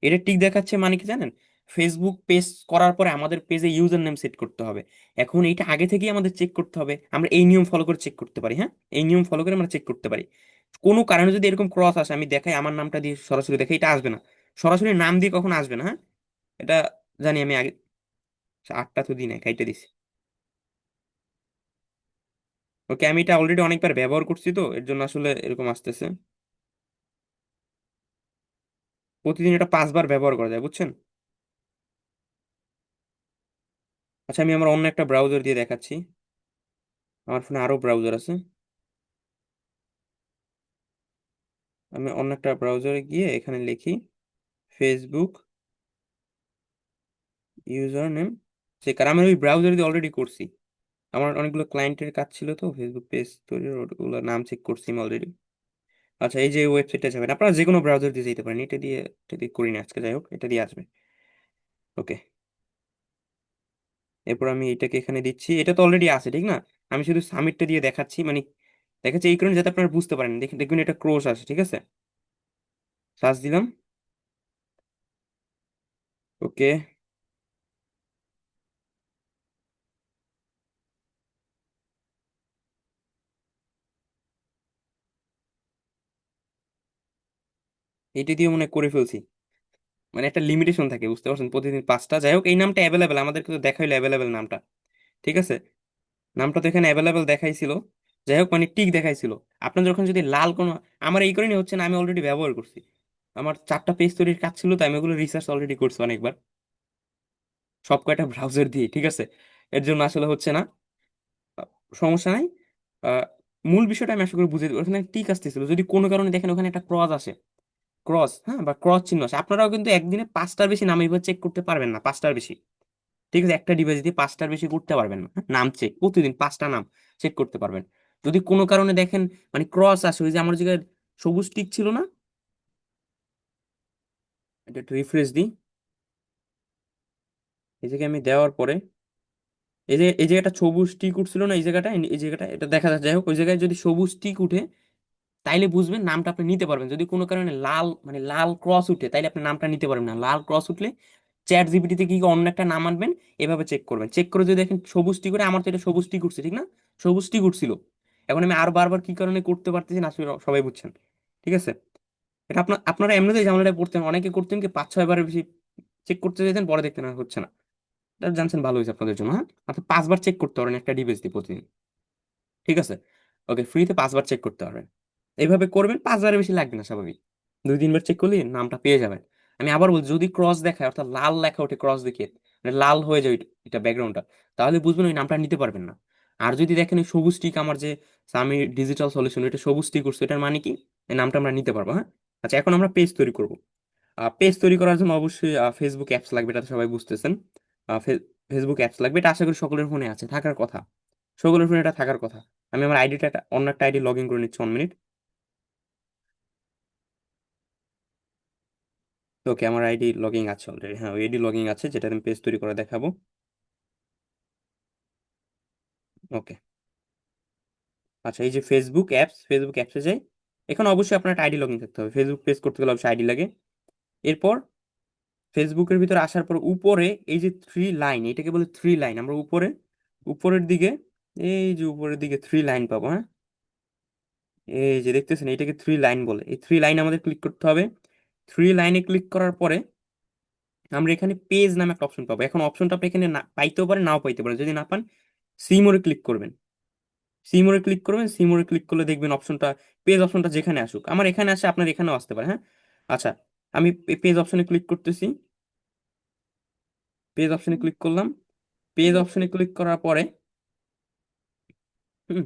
এটা টিক দেখাচ্ছে মানে কি জানেন? ফেসবুক পেজ করার পরে আমাদের পেজে ইউজার নেম সেট করতে হবে। এখন এইটা আগে থেকেই আমাদের চেক করতে হবে। আমরা এই নিয়ম ফলো করে চেক করতে পারি, হ্যাঁ, এই নিয়ম ফলো করে আমরা চেক করতে পারি। কোনো কারণে যদি এরকম ক্রস আসে, আমি দেখাই আমার নামটা দিয়ে সরাসরি দেখাই, এটা আসবে না। সরাসরি নাম দিয়ে কখনো আসবে না, হ্যাঁ, এটা জানি আমি আগে। 8টা তো দিই না, খাইতে দিছি। ওকে, আমি এটা অলরেডি অনেকবার ব্যবহার করছি, তো এর জন্য আসলে এরকম আসতেছে। প্রতিদিন এটা 5বার ব্যবহার করা যায়, বুঝছেন? আচ্ছা, আমি আমার অন্য একটা ব্রাউজার দিয়ে দেখাচ্ছি। আমার ফোনে আরো ব্রাউজার আছে। আমি অন্য একটা ব্রাউজারে গিয়ে এখানে লিখি ফেসবুক ইউজার নেম চেকার। আমি ওই ব্রাউজার দিয়ে অলরেডি করছি। আমার অনেকগুলো ক্লায়েন্টের কাজ ছিল, তো ফেসবুক পেজ তৈরির ওগুলো নাম চেক করছি আমি অলরেডি। আচ্ছা, এই যে ওয়েবসাইটটা যাবেন, আপনারা যে কোনো ব্রাউজার দিয়ে যেতে পারেন, এটা দিয়ে করি না আজকে, যাই হোক, এটা দিয়ে আসবে। ওকে, এরপর আমি এটাকে এখানে দিচ্ছি, এটা তো অলরেডি আছে, ঠিক না? আমি শুধু সাবমিটটা দিয়ে দেখাচ্ছি, মানে দেখাচ্ছি এই কারণে যাতে আপনারা বুঝতে পারেন। দেখেন, দেখবেন এটা ক্রোশ আছে, ঠিক আছে? সার্চ দিলাম। ওকে, এটা দিয়ে মনে হয় করে ফেলছি। মানে একটা লিমিটেশন থাকে, বুঝতে পারছেন, প্রতিদিন 5টা। যাই হোক, এই নামটা অ্যাভেলেবেল, আমাদেরকে তো দেখাইলো অ্যাভেলেবেল নামটা, ঠিক আছে? নামটা তো এখানে অ্যাভেলেবেল দেখাইছিল। যাই হোক, মানে টিক দেখাইছিল। আপনার যখন যদি লাল কোনো, আমার এই কারণে হচ্ছে না, আমি অলরেডি ব্যবহার করছি। আমার 4টা পেজ তৈরির কাজ ছিল, তো আমি ওগুলো রিসার্চ অলরেডি করছি অনেকবার, সব কয়টা ব্রাউজার দিয়ে, ঠিক আছে? এর জন্য আসলে হচ্ছে না। আহ, সমস্যা নাই। আহ, মূল বিষয়টা আমি আশা করি বুঝে দেবো। ওখানে টিক আসতেছিল, যদি কোনো কারণে দেখেন ওখানে একটা ক্রস আসে, ক্রস, হ্যাঁ, বা ক্রস চিহ্ন আসে, আপনারাও কিন্তু একদিনে 5টার বেশি নাম এইভাবে চেক করতে পারবেন না, 5টার বেশি। ঠিক আছে, একটা ডিভাইস দিয়ে 5টার বেশি করতে পারবেন না, হ্যাঁ? নাম চেক প্রতিদিন 5টা নাম চেক করতে পারবেন। যদি কোনো কারণে দেখেন মানে ক্রস আসে, ওই যে আমার জায়গায় সবুজ টিক ছিল না, এটা একটু রিফ্রেশ দিই। এই জায়গায় আমি দেওয়ার পরে এই জায়গাটা সবুজ টিক উঠছিল না, এই জায়গাটা এটা দেখা যাচ্ছে। যাই হোক, ওই জায়গায় যদি সবুজ টিক উঠে, তাইলে বুঝবেন নামটা আপনি নিতে পারবেন। যদি কোনো কারণে লাল, মানে লাল ক্রস উঠে, তাইলে আপনি নামটা নিতে পারবেন না। লাল ক্রস উঠলে চ্যাট জিপিটিতে কি অন্য একটা নাম আনবেন, এভাবে চেক করবেন। চেক করে যদি দেখেন সবুজ টিক করে, আমার তো এটা সবুজ টিক উঠছে, ঠিক না? সবুজ টিক উঠছিল। এখন আমি আর বারবার কি কারণে করতে পারতেছি না, আসলে সবাই বুঝছেন, ঠিক আছে? এটা আপনারা এমনিতেই ঝামেলাটা পড়তেন, অনেকে করতেন কি 5-6 বারের বেশি চেক করতে যেতেন, পরে দেখতেন আর হচ্ছে না। এটা জানছেন, ভালো হয়েছে আপনাদের জন্য, হ্যাঁ। আপনি 5বার চেক করতে পারেন একটা ডিভাইস দিয়ে প্রতিদিন, ঠিক আছে? ওকে, ফ্রিতে 5বার চেক করতে পারবেন। এইভাবে করবেন, 5বারের বেশি লাগবে না, স্বাভাবিক। 2-3বার চেক করলে নামটা পেয়ে যাবেন। আমি আবার বলছি, যদি ক্রস দেখায়, অর্থাৎ লাল লেখা ওঠে ক্রস দেখিয়ে, মানে লাল হয়ে যায় এটা ব্যাকগ্রাউন্ডটা, তাহলে বুঝবেন ওই নামটা নিতে পারবেন না। আর যদি দেখেন এই সবুজ টিক, আমার যে সামি ডিজিটাল সলিউশন, এটা সবুজ টিক করছে, এটার মানে কি এই নামটা আমরা নিতে পারবো, হ্যাঁ। আচ্ছা, এখন আমরা পেজ তৈরি করব। পেজ তৈরি করার জন্য অবশ্যই ফেসবুক অ্যাপস লাগবে, এটা তো সবাই বুঝতেছেন। ফেসবুক অ্যাপস লাগবে, এটা আশা করি সকলের ফোনে আছে, থাকার কথা। সকলের ফোনে এটা থাকার কথা। আমি আমার আইডিটা, অন্য একটা আইডি লগ ইন করে নিচ্ছি, 1 মিনিট। ওকে, আমার আইডি লগিং আছে অলরেডি, হ্যাঁ ওই আইডি লগিং আছে যেটা আমি পেজ তৈরি করে দেখাবো। ওকে। আচ্ছা, এই যে ফেসবুক অ্যাপসে যাই। এখানে অবশ্যই আপনার একটা আইডি লগইন থাকতে হবে, ফেসবুক পেজ করতে গেলে অবশ্যই আইডি লাগে। এরপর ফেসবুকের ভিতরে আসার পর উপরে এই যে থ্রি লাইন, এটাকে বলে থ্রি লাইন, আমরা উপরে, উপরের দিকে, এই যে উপরের দিকে থ্রি লাইন পাবো, হ্যাঁ। এই যে দেখতেছেন, এটাকে থ্রি লাইন বলে, এই থ্রি লাইন আমাদের ক্লিক করতে হবে। থ্রি লাইনে ক্লিক করার পরে আমরা এখানে পেজ নামে একটা অপশন পাবো। এখন অপশনটা আপনি এখানে না পাইতেও পারেন, নাও পাইতে পারেন। যদি না পান, সি মোড়ে ক্লিক করবেন। সি মোড়ে ক্লিক করলে দেখবেন অপশনটা, পেজ অপশনটা যেখানে আসুক, আমার এখানে আসে, আপনার এখানেও আসতে পারে, হ্যাঁ। আচ্ছা, আমি পেজ অপশনে ক্লিক করতেছি। পেজ অপশনে ক্লিক করলাম। পেজ অপশনে ক্লিক করার পরে, হুম,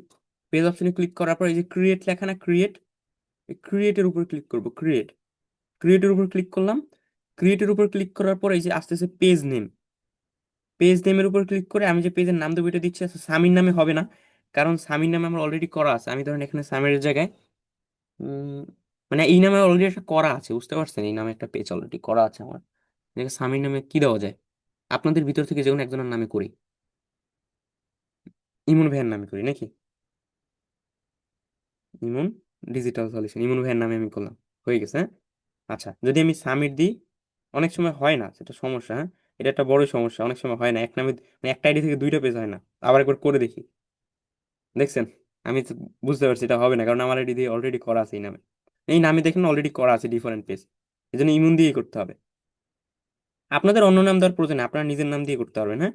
পেজ অপশনে ক্লিক করার পরে এই যে ক্রিয়েট লেখা না, ক্রিয়েটের উপর ক্লিক করব। ক্রিয়েটের উপর ক্লিক করলাম। ক্রিয়েটের উপর ক্লিক করার পরে এই যে আসতেছে পেজ নেম। পেজ নেমের উপর ক্লিক করে আমি যে পেজের নাম দেবো এটা দিচ্ছি। আচ্ছা, সামির নামে হবে না, কারণ সামির নামে আমার অলরেডি করা আছে। আমি ধরেন এখানে সামিরের জায়গায়, উম, মানে এই নামে অলরেডি একটা করা আছে, বুঝতে পারছেন, এই নামে একটা পেজ অলরেডি করা আছে আমার। দেখে সামির নামে কি দেওয়া যায়, আপনাদের ভিতর থেকে যে কোনো একজনের নামে করি। ইমন ভাইয়ের নামে করি নাকি? ইমন ডিজিটাল সলিউশন, ইমন ভাইয়ের নামে আমি করলাম, হয়ে গেছে, হ্যাঁ। আচ্ছা, যদি আমি সামিট দিই, অনেক সময় হয় না, সেটা সমস্যা, হ্যাঁ। এটা একটা বড় সমস্যা, অনেক সময় হয় না এক নামে, মানে একটা আইডি থেকে দুইটা পেজ হয় না। আবার একবার করে দেখি। দেখছেন, আমি তো বুঝতে পারছি এটা হবে না, কারণ আমার আইডি দিয়ে অলরেডি করা আছে এই নামে। এই নামে দেখেন অলরেডি করা আছে ডিফারেন্ট পেজ, এই জন্য ইমন দিয়েই করতে হবে। আপনাদের অন্য নাম দেওয়ার প্রয়োজন নেই, আপনারা নিজের নাম দিয়ে করতে পারবেন, হ্যাঁ।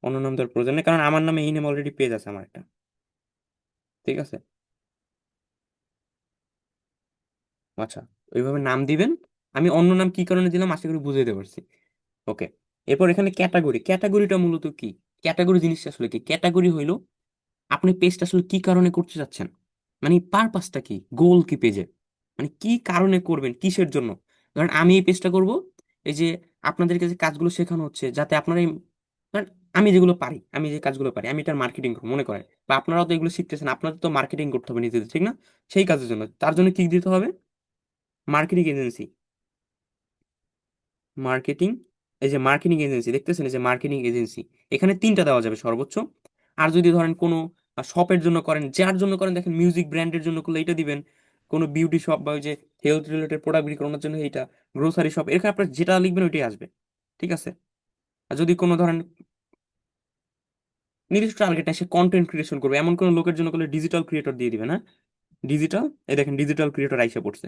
অন্য নাম দেওয়ার প্রয়োজন নেই, কারণ আমার নামে এই নামে অলরেডি পেজ আছে আমার একটা। ঠিক আছে। আচ্ছা, ওইভাবে নাম দিবেন। আমি অন্য নাম কি কারণে দিলাম আশা করি বুঝাইতে পারছি। ওকে। এরপর এখানে ক্যাটাগরিটা মূলত কি? ক্যাটাগরি জিনিসটা আসলে কি? ক্যাটাগরি হইলো আপনি পেজটা আসলে কি কারণে করতে চাচ্ছেন, মানে পারপাসটা কি, গোল কি পেজের, মানে কি কারণে করবেন, কিসের জন্য। ধরেন আমি এই পেজটা করব, এই যে আপনাদের কাছে কাজগুলো শেখানো হচ্ছে যাতে আপনারা ধরেন আমি যেগুলো পারি, আমি যে কাজগুলো পারি আমি এটার মার্কেটিং করবো মনে করেন, বা আপনারাও তো এগুলো শিখতেছেন, আপনাদের তো মার্কেটিং করতে হবে নিজেদের, ঠিক না? সেই কাজের জন্য, তার জন্য কি দিতে হবে? Marketing agency. মার্কেটিং, এই যে মার্কেটিং এজেন্সি দেখতেছেন, এই যে মার্কেটিং এজেন্সি, এখানে তিনটা দেওয়া যাবে সর্বোচ্চ। আর যদি ধরেন কোনো শপের জন্য করেন, যার জন্য করেন, দেখেন মিউজিক ব্র্যান্ডের জন্য করলে এটা দিবেন, কোনো বিউটি শপ বা ওই যে হেলথ রিলেটেড প্রোডাক্ট বিক্রি করানোর জন্য এইটা, গ্রোসারি শপ, এখানে আপনার যেটা লিখবেন ওইটাই আসবে। ঠিক আছে। আর যদি কোনো ধরেন নির্দিষ্ট টার্গেট সে কন্টেন্ট ক্রিয়েশন করবে এমন কোনো লোকের জন্য করলে ডিজিটাল ক্রিয়েটর দিয়ে দিবেন, হ্যাঁ। ডিজিটাল, এই দেখেন ডিজিটাল ক্রিয়েটর আইসা পড়ছে।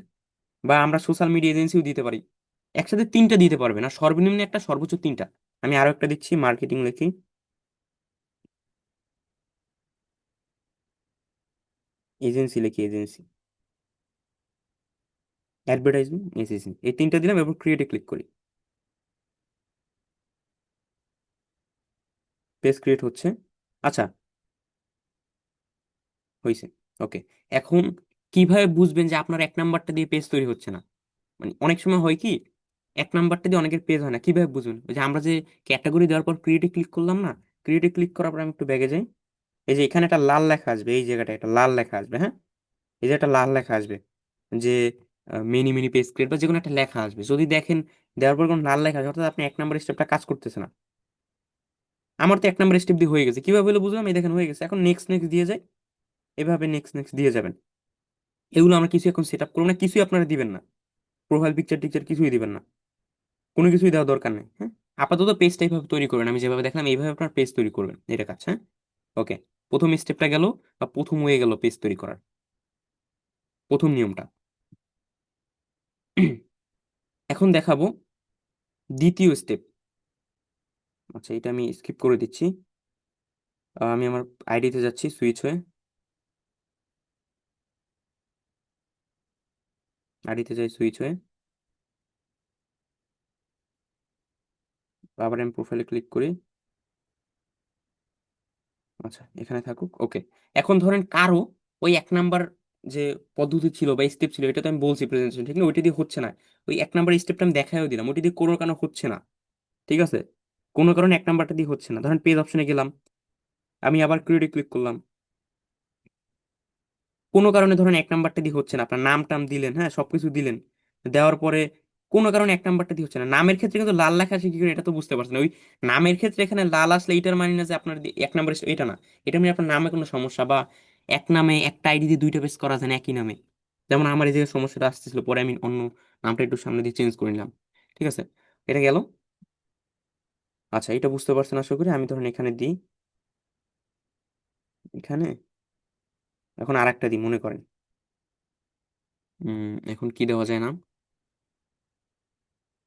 বা আমরা সোশ্যাল মিডিয়া এজেন্সিও দিতে পারি। একসাথে তিনটা দিতে পারবে না, সর্বনিম্ন একটা, সর্বোচ্চ তিনটা। আমি আরো একটা দিচ্ছি, মার্কেটিং লিখি, এজেন্সি লিখি, এজেন্সি, অ্যাডভার্টাইজমেন্ট এজেন্সি, এই তিনটা দিলাম এবং ক্রিয়েটে ক্লিক করি। পেজ ক্রিয়েট হচ্ছে। আচ্ছা, হয়েছে। ওকে। এখন কিভাবে বুঝবেন যে আপনার এক নাম্বারটা দিয়ে পেজ তৈরি হচ্ছে না? মানে অনেক সময় হয় কি, এক নাম্বারটা দিয়ে অনেকের পেজ হয় না, কিভাবে বুঝবেন? ওই যে আমরা যে ক্যাটাগরি দেওয়ার পর ক্রিয়েটে ক্লিক করলাম না, ক্রিয়েটে ক্লিক করার পর আমি একটু ব্যাগে যাই। এই যে এখানে একটা লাল লেখা আসবে, এই জায়গাটা একটা লাল লেখা আসবে, হ্যাঁ। এই যে একটা লাল লেখা আসবে, যে মিনি মিনি পেজ ক্রিয়েট বা যে কোনো একটা লেখা আসবে, যদি দেখেন দেওয়ার পর কোনো লাল লেখা আসবে, অর্থাৎ আপনি এক নাম্বার স্টেপটা কাজ করতেছে না। আমার তো এক নাম্বার স্টেপ দিয়ে হয়ে গেছে, কিভাবে হলো বুঝলাম, এই দেখেন হয়ে গেছে। এখন নেক্সট নেক্সট দিয়ে যায়, এভাবে নেক্সট নেক্সট দিয়ে যাবেন। এগুলো আমরা কিছু এখন সেট আপ করবো না, কিছুই আপনারা দিবেন না, প্রোফাইল পিকচার টিকচার কিছুই দিবেন না, কোনো কিছুই দেওয়ার দরকার নেই, হ্যাঁ। আপাতত পেজটা এইভাবে তৈরি করবেন, আমি যেভাবে দেখলাম এইভাবে আপনার পেজ তৈরি করবেন, এটা কাজ, হ্যাঁ। ওকে। প্রথম স্টেপটা গেল, বা প্রথম হয়ে গেল পেজ তৈরি করার প্রথম নিয়মটা। এখন দেখাবো দ্বিতীয় স্টেপ। আচ্ছা, এটা আমি স্কিপ করে দিচ্ছি। আমি আমার আইডিতে যাচ্ছি, সুইচ হয়ে আইডিতে যাই, সুইচ হয়ে আবার আমি প্রোফাইলে ক্লিক করি। আচ্ছা, এখানে থাকুক, ওকে। এখন ধরেন কারো ওই এক নাম্বার যে পদ্ধতি ছিল বা স্টেপ ছিল, এটা তো আমি বলছি প্রেজেন্টেশন, ঠিক না, ওইটা দিয়ে হচ্ছে না। ওই এক নাম্বার স্টেপটা আমি দেখাইও দিলাম, ওইটা দিয়ে কোনো কেন হচ্ছে না। ঠিক আছে। কোনো কারণে এক নাম্বারটা দিয়ে হচ্ছে না, ধরেন পেজ অপশনে গেলাম, আমি আবার ক্রিয়েটে ক্লিক করলাম, কোনো কারণে ধরেন এক নাম্বারটা দিয়ে হচ্ছে না, আপনার নাম টাম দিলেন, হ্যাঁ সবকিছু দিলেন, দেওয়ার পরে কোনো কারণে এক নাম্বারটা দিয়ে হচ্ছে না। নামের ক্ষেত্রে কিন্তু লাল লেখা আছে কি করে, এটা তো বুঝতে পারছেন। ওই নামের ক্ষেত্রে এখানে লাল আসলে এটার মানে না যে আপনার এক নাম্বার এটা না, এটা মানে আপনার নামে কোনো সমস্যা, বা এক নামে একটা আইডি দিয়ে দুইটা পেজ করা যায় না একই নামে। যেমন আমার এই যে সমস্যাটা আসতেছিল, পরে আমি অন্য নামটা একটু সামনে দিয়ে চেঞ্জ করে নিলাম। ঠিক আছে, এটা গেল। আচ্ছা, এটা বুঝতে পারছেন আশা করি। আমি ধরেন এখানে দিই, এখানে এখন আর একটা দিই মনে করেন। এখন কি দেওয়া যায় নাম,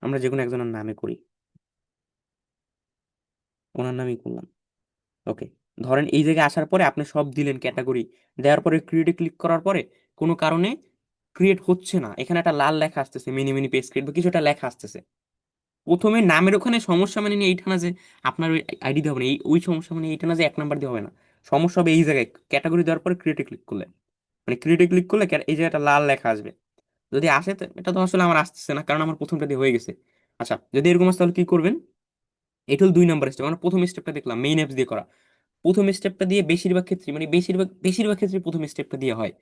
আমরা যে কোনো একজনের নামে করি, ওনার নামই করলাম। ওকে, ধরেন এই জায়গায় আসার পরে আপনি সব দিলেন ক্যাটাগরি, দেওয়ার পরে ক্রিয়েটে ক্লিক করার পরে কোনো কারণে ক্রিয়েট হচ্ছে না, এখানে একটা লাল লেখা আসতেছে, মিনি মিনি পেজ ক্রিয়েট বা কিছু একটা লেখা আসতেছে। প্রথমে নামের ওখানে সমস্যা মানে নিয়ে এইটা না যে আপনার ওই আইডি দিয়ে হবে না, এই ওই সমস্যা মানে এইটা না যে এক নাম্বার দিয়ে হবে না, সমস্যা হবে এই জায়গায় ক্যাটাগরি দেওয়ার পরে ক্রিয়েটে ক্লিক করলে, মানে ক্রিয়েটে ক্লিক করলে এই জায়গাটা লাল লেখা আসবে। যদি আসে তো এটা তো আসলে আমার আসতেছে না, কারণ আমার প্রথমটা দিয়ে হয়ে গেছে। আচ্ছা, যদি এরকম আসে তাহলে কি করবেন, এটা হলো 2 নম্বর স্টেপ। আমরা প্রথম স্টেপটা দেখলাম মেইন অ্যাপস দিয়ে করা। প্রথম স্টেপটা দিয়ে বেশিরভাগ ক্ষেত্রে, মানে বেশিরভাগ বেশিরভাগ ক্ষেত্রে প্রথম স্টেপটা দিয়ে হয়,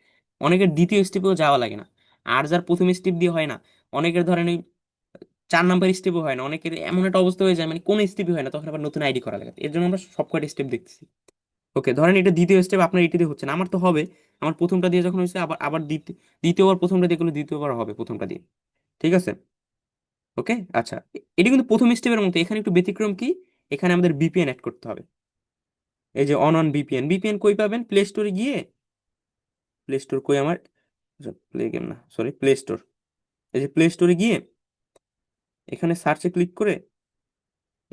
অনেকের দ্বিতীয় স্টেপেও যাওয়া লাগে না। আর যার প্রথম স্টেপ দিয়ে হয় না, অনেকের ধরেন ওই 4 নাম্বার স্টেপও হয় না, অনেকের এমন একটা অবস্থা হয়ে যায় মানে কোন স্টেপই হয় না, তখন আবার নতুন আইডি করা লাগে। এর জন্য আমরা সবকটা স্টেপ দেখতেছি। ওকে, ধরেন এটা দ্বিতীয় স্টেপ, আপনার এটি দিয়ে হচ্ছে না, আমার তো হবে। আমার প্রথমটা দিয়ে যখন হয়েছে, আবার আবার দ্বিতীয়বার প্রথমটা দিয়ে করলে দ্বিতীয়বার হবে প্রথমটা দিয়ে। ঠিক আছে। ওকে, আচ্ছা, এটা কিন্তু প্রথম স্টেপের মতো, এখানে একটু ব্যতিক্রম কি, এখানে আমাদের বিপিএন অ্যাড করতে হবে। এই যে অন অন বিপিএন, বিপিএন কই পাবেন, প্লে স্টোরে গিয়ে, প্লে স্টোর কই আমার, প্লে গেম না সরি, প্লে স্টোর। এই যে প্লে স্টোরে গিয়ে এখানে সার্চে ক্লিক করে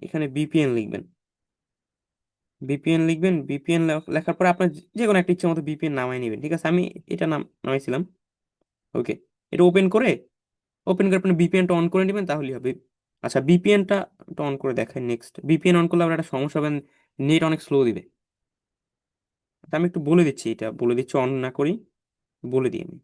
এখানে বিপিএন লিখবেন, বিপিএন লিখবেন, বিপিএন লেখার পরে আপনার যে কোনো একটা ইচ্ছা মতো বিপিএন নামাই নেবেন। ঠিক আছে, আমি এটা নামাইছিলাম। ওকে, এটা ওপেন করে, ওপেন করে আপনি বিপিএনটা অন করে নেবেন তাহলেই হবে। আচ্ছা, বিপিএনটা অন করে দেখাই। নেক্সট, বিপিএন অন করলে আবার একটা সমস্যা হবে, নেট অনেক স্লো দিবে। তা আমি একটু বলে দিচ্ছি, এটা বলে দিচ্ছি, অন না করি, বলে দিই আমি।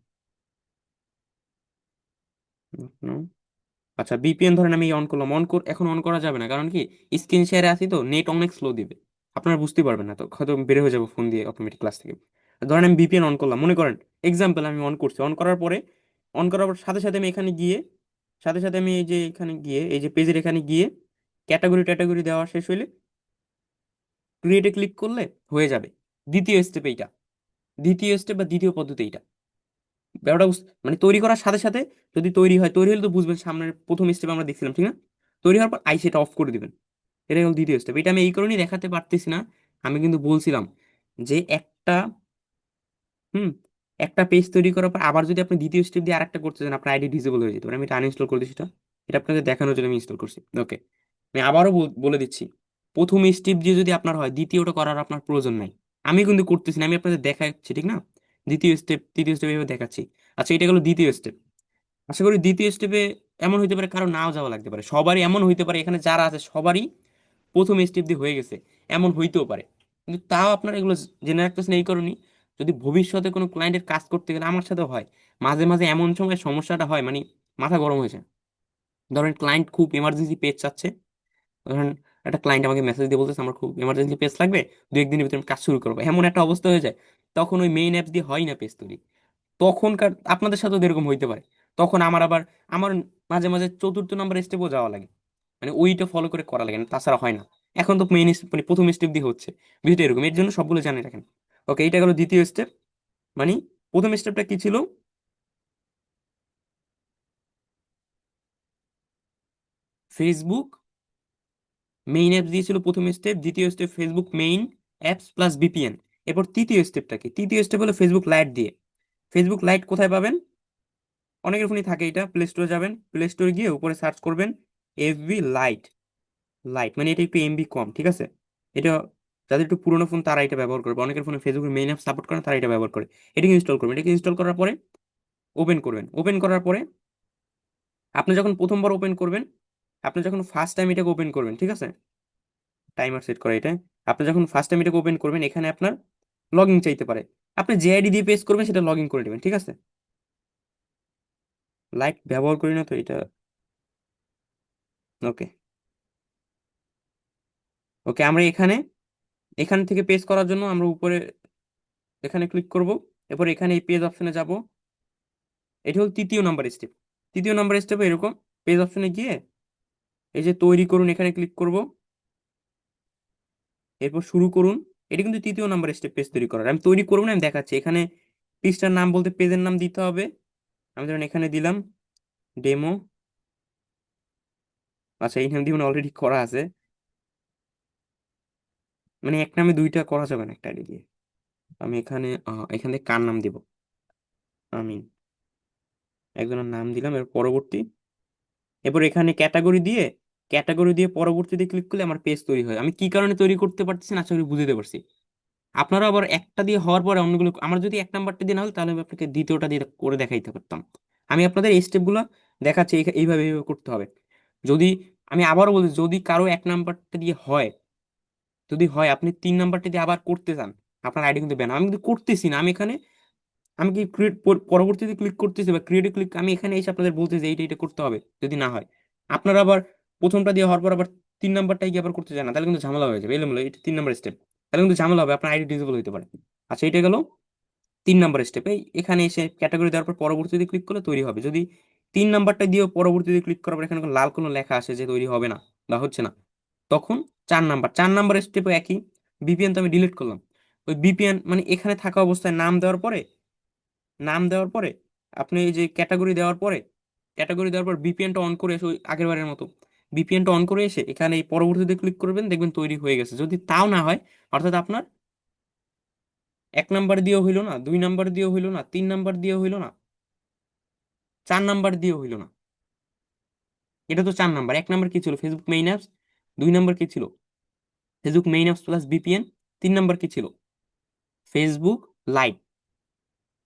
আচ্ছা, বিপিএন ধরেন আমি অন করলাম, এখন অন করা যাবে না, কারণ কি স্ক্রিন শেয়ারে আছি তো নেট অনেক স্লো দিবে, আপনারা বুঝতে পারবেন না, তো হয়তো বের হয়ে যাবো ফোন দিয়ে অটোমেটিক ক্লাস থেকে। ধরেন আমি বিপিএন অন করলাম, মনে করেন এক্সাম্পল আমি অন করছি, অন করার পরে, অন করার পর সাথে সাথে আমি এখানে গিয়ে, সাথে সাথে আমি এই যে এখানে গিয়ে এই যে পেজের এখানে গিয়ে ক্যাটাগরি ট্যাটাগরি দেওয়া শেষ হইলে ক্রিয়েটে ক্লিক করলে হয়ে যাবে। দ্বিতীয় স্টেপ এইটা, দ্বিতীয় স্টেপ বা দ্বিতীয় পদ্ধতি এইটা। ব্যাপারটা মানে তৈরি করার সাথে সাথে, যদি তৈরি হয়, তৈরি হলে তো বুঝবেন সামনের প্রথম স্টেপ আমরা দেখছিলাম ঠিক না, তৈরি হওয়ার পর আই সেটা অফ করে দিবেন। এটাই হল দ্বিতীয় স্টেপ। এটা আমি এই কারণেই দেখাতে পারতেছি না, আমি কিন্তু বলছিলাম যে একটা, হুম, একটা পেজ তৈরি করার পর আবার যদি আপনি দ্বিতীয় স্টেপ দিয়ে আরেকটা করতে চান, আপনার আইডি ডিসেবল হয়ে যেতে পারে। আমি এটা আনইনস্টল করে দিচ্ছি, এটা আপনাদের দেখানোর জন্য আমি ইনস্টল করছি। ওকে, আমি আবারও বলে দিচ্ছি, প্রথম স্টেপ দিয়ে যদি আপনার হয়, দ্বিতীয়টা করার আপনার প্রয়োজন নাই। আমি কিন্তু করতেছি না, আমি আপনাদের দেখাচ্ছি ঠিক না, দ্বিতীয় স্টেপ তৃতীয় স্টেপ এভাবে দেখাচ্ছি। আচ্ছা, এটা গেলো দ্বিতীয় স্টেপ। আশা করি দ্বিতীয় স্টেপে এমন হইতে পারে কারো নাও যাওয়া লাগতে পারে, সবারই এমন হইতে পারে, এখানে যারা আছে সবারই প্রথম স্টেপ দিয়ে হয়ে গেছে, এমন হইতেও পারে। কিন্তু তাও আপনারা এগুলো জেনে রাখতেছেন এই কারণেই, যদি ভবিষ্যতে কোনো ক্লায়েন্টের কাজ করতে গেলে, আমার সাথে হয় মাঝে মাঝে এমন সময় সমস্যাটা হয়, মানে মাথা গরম হয়েছে। ধরেন ক্লায়েন্ট খুব এমার্জেন্সি পেজ চাচ্ছে, ধরেন একটা ক্লায়েন্ট আমাকে মেসেজ দিয়ে বলতেছে আমার খুব এমার্জেন্সি পেজ লাগবে, 2-1 দিনের ভিতরে আমি কাজ শুরু করবো, এমন একটা অবস্থা হয়ে যায়, তখন ওই মেইন অ্যাপস দিয়ে হয় না পেজ তৈরি। তখনকার আপনাদের সাথেও তো এরকম হইতে পারে, তখন আমার মাঝে মাঝে চতুর্থ নাম্বার স্টেপও যাওয়া লাগে, মানে ওইটা ফলো করে করা লাগে না, তাছাড়া হয় না। এখন তো মেইন মানে প্রথম স্টেপ দিয়ে হচ্ছে, বিষয়টা এরকম, এর জন্য সবগুলো জানিয়ে রাখেন। ওকে, এটা গেল দ্বিতীয় স্টেপ। মানে প্রথম স্টেপটা কি ছিল, ফেসবুক মেইন অ্যাপস দিয়েছিল প্রথম স্টেপ, দ্বিতীয় step Facebook main apps plus VPN. এরপর তৃতীয় স্টেপটা কি, তৃতীয় স্টেপ হলো ফেসবুক লাইট দিয়ে। ফেসবুক লাইট কোথায় পাবেন, অনেকের ফোনই থাকে এটা, প্লে স্টোরে যাবেন, প্লে স্টোরে গিয়ে উপরে সার্চ করবেন এফবি লাইট। লাইট মানে এটা একটু এমবি কম, ঠিক আছে। এটা যাদের একটু পুরোনো ফোন তারা এটা ব্যবহার করবে, অনেকের ফোনে ফেসবুকের মেইন অ্যাপ সাপোর্ট করে না, তারা এটা ব্যবহার করে। এটাকে ইনস্টল করবেন, এটাকে ইনস্টল করার পরে ওপেন করবেন, ওপেন করার পরে আপনি যখন প্রথমবার ওপেন করবেন, আপনি যখন ফার্স্ট টাইম এটাকে ওপেন করবেন, ঠিক আছে, টাইমার সেট করা এটা, আপনি যখন ফার্স্ট টাইম এটাকে ওপেন করবেন, এখানে আপনার লগ ইন চাইতে পারে, আপনি যে আইডি দিয়ে পেজ করবেন সেটা লগ ইন করে নেবেন, ঠিক আছে। লাইট ব্যবহার করি না তো এটা। ওকে, ওকে, আমরা এখানে এখান থেকে পেজ করার জন্য আমরা উপরে এখানে ক্লিক করব। এরপর এখানে এই পেজ অপশনে যাব। এটি হল তৃতীয় নাম্বার স্টেপ। তৃতীয় নাম্বার স্টেপে এরকম পেজ অপশনে গিয়ে এই যে তৈরি করুন এখানে ক্লিক করব। এরপর শুরু করুন। এটা কিন্তু তৃতীয় নাম্বার স্টেপ পেজ তৈরি করার। আমি তৈরি করবো না, আমি দেখাচ্ছি। এখানে পৃষ্ঠার নাম বলতে পেজের নাম দিতে হবে। আমি ধরেন এখানে দিলাম ডেমো। আচ্ছা, এই নাম দিয়ে অলরেডি করা আছে, মানে এক নামে দুইটা করা যাবে না একটা আইডি দিয়ে। আমি এখানে এখানে কার নাম দিব? আমি একজনের নাম দিলাম। এর পরবর্তী, এরপর এখানে ক্যাটাগরি দিয়ে পরবর্তীতে ক্লিক করলে আমার পেজ তৈরি হয়। আমি কি কারণে তৈরি করতে পারতেছি না আশা করি বুঝতে পারছি। আপনারা আবার একটা দিয়ে হওয়ার পরে অন্যগুলো, আমার যদি এক নাম্বারটা দিয়ে না হলে তাহলে আমি আপনাকে দ্বিতীয়টা দিয়ে করে দেখাইতে পারতাম। আমি আপনাদের এই স্টেপগুলো দেখাচ্ছি, এইভাবে এইভাবে করতে হবে। যদি, আমি আবারও বলছি, যদি কারো এক নাম্বারটা দিয়ে হয়, যদি হয় আপনি 3 নাম্বারটা দিয়ে আবার করতে চান, আপনার আইডি কিন্তু ব্যান। আমি কিন্তু করতেছি না, আমি এখানে, আমি কি ক্রিয়েট পরবর্তীতে ক্লিক করতেছি বা ক্রিয়েটে ক্লিক, আমি এখানে এসে আপনাদের বলতেছি যে এইটা এটা করতে হবে যদি না হয়। আপনারা আবার প্রথমটা দিয়ে হওয়ার পর আবার 3 নাম্বারটাই কি আবার করতে চান না, তাহলে কিন্তু ঝামেলা হয়ে যাবে। এলোমেলো, এটা 3 নাম্বার স্টেপ, তাহলে কিন্তু ঝামেলা হবে, আপনার আইডি ডিসেবল হতে পারে। আচ্ছা, এটা গেল 3 নাম্বার স্টেপে। এখানে এসে ক্যাটাগরি দেওয়ার পর পরবর্তীতে ক্লিক করলে তৈরি হবে। যদি 3 নাম্বারটা দিয়ে পরবর্তীতে ক্লিক করার পর এখানে কোনো লাল কোনো লেখা আসে যে তৈরি হবে না বা হচ্ছে না, তখন 4 নাম্বার স্টেপও একই। বিপিএন তো আমি ডিলিট করলাম। ওই বিপিএন মানে এখানে থাকা অবস্থায় নাম দেওয়ার পরে আপনি এই যে ক্যাটাগরি দেওয়ার পর বিপিএনটা অন করে এসে ওই আগের বারের মতো বিপিএনটা অন করে এসে এখানে এই পরবর্তীতে ক্লিক করবেন, দেখবেন তৈরি হয়ে গেছে। যদি তাও না হয়, অর্থাৎ আপনার 1 নাম্বার দিয়েও হইলো না, 2 নাম্বার দিয়েও হইলো না, 3 নাম্বার দিয়েও হইলো না, 4 নাম্বার দিয়েও হইলো না। এটা তো 4 নাম্বার। 1 নাম্বার কি ছিল? Facebook main apps. 2 নাম্বার কি ছিল? Facebook main apps plus VPN. 3 number কি ছিল? Facebook lite.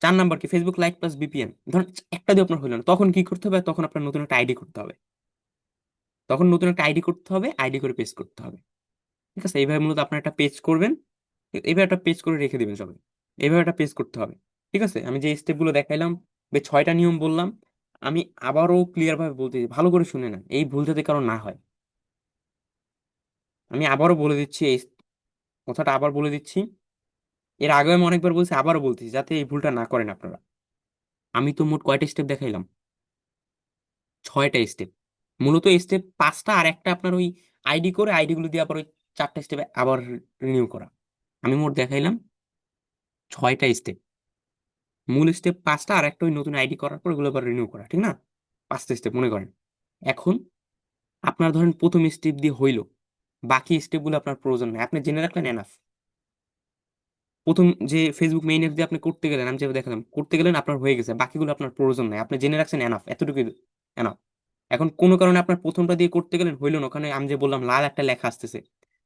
4 নাম্বার কি? Facebook lite plus VPN. ধরুন একটা দিয়ে আপনার হইলো না, তখন কি করতে হবে? তখন আপনার নতুন একটা আইডি করতে হবে। তখন নতুন একটা আইডি করতে হবে, আইডি করে পেজ করতে হবে। ঠিক আছে, এইভাবে মূলত আপনার একটা পেজ করবেন। এইভাবে একটা পেজ করে রেখে দিবেন সবাই। এইভাবে একটা পেজ করতে হবে। ঠিক আছে, আমি যে স্টেপগুলো দেখাইলাম, 6টা নিয়ম বললাম, আমি আবারও ক্লিয়ার ভাবে বলতে ভালো করে শুনে নেন, এই ভুল যাতে কারো না হয়। আমি আবারও বলে দিচ্ছি, এই কথাটা আবার বলে দিচ্ছি। এর আগে আমি অনেকবার বলছি, আবারও বলতেছি, যাতে এই ভুলটা না করেন আপনারা। আমি তো মোট কয়টা স্টেপ দেখাইলাম? 6টা স্টেপ। মূলত স্টেপ 5টা, আর একটা আপনার ওই আইডি করে আইডি গুলো দিয়ে আবার ওই 4টা স্টেপে আবার রিনিউ করা। আমি মোট দেখাইলাম 6টা স্টেপ। মূল স্টেপ 5টা, আর একটা ওই নতুন আইডি করার পর ওগুলো আবার রিনিউ করা, ঠিক না? 5টা স্টেপ মনে করেন। এখন আপনার ধরেন প্রথম স্টেপ দিয়ে হইলো, বাকি স্টেপগুলো আপনার প্রয়োজন নেই, আপনি জেনে রাখলেন এনাফ। প্রথম যে ফেসবুক মেইন অ্যাপ দিয়ে আপনি করতে গেলেন, আমি যেভাবে দেখালাম, করতে গেলেন, আপনার হয়ে গেছে, বাকিগুলো আপনার প্রয়োজন নেই, আপনি জেনে রাখছেন এনাফ, এতটুকু এনাফ। এখন কোনো কারণে আপনার প্রথমটা দিয়ে করতে গেলেন, হইলো না, ওখানে আমি যে বললাম লাল একটা লেখা আসতেছে,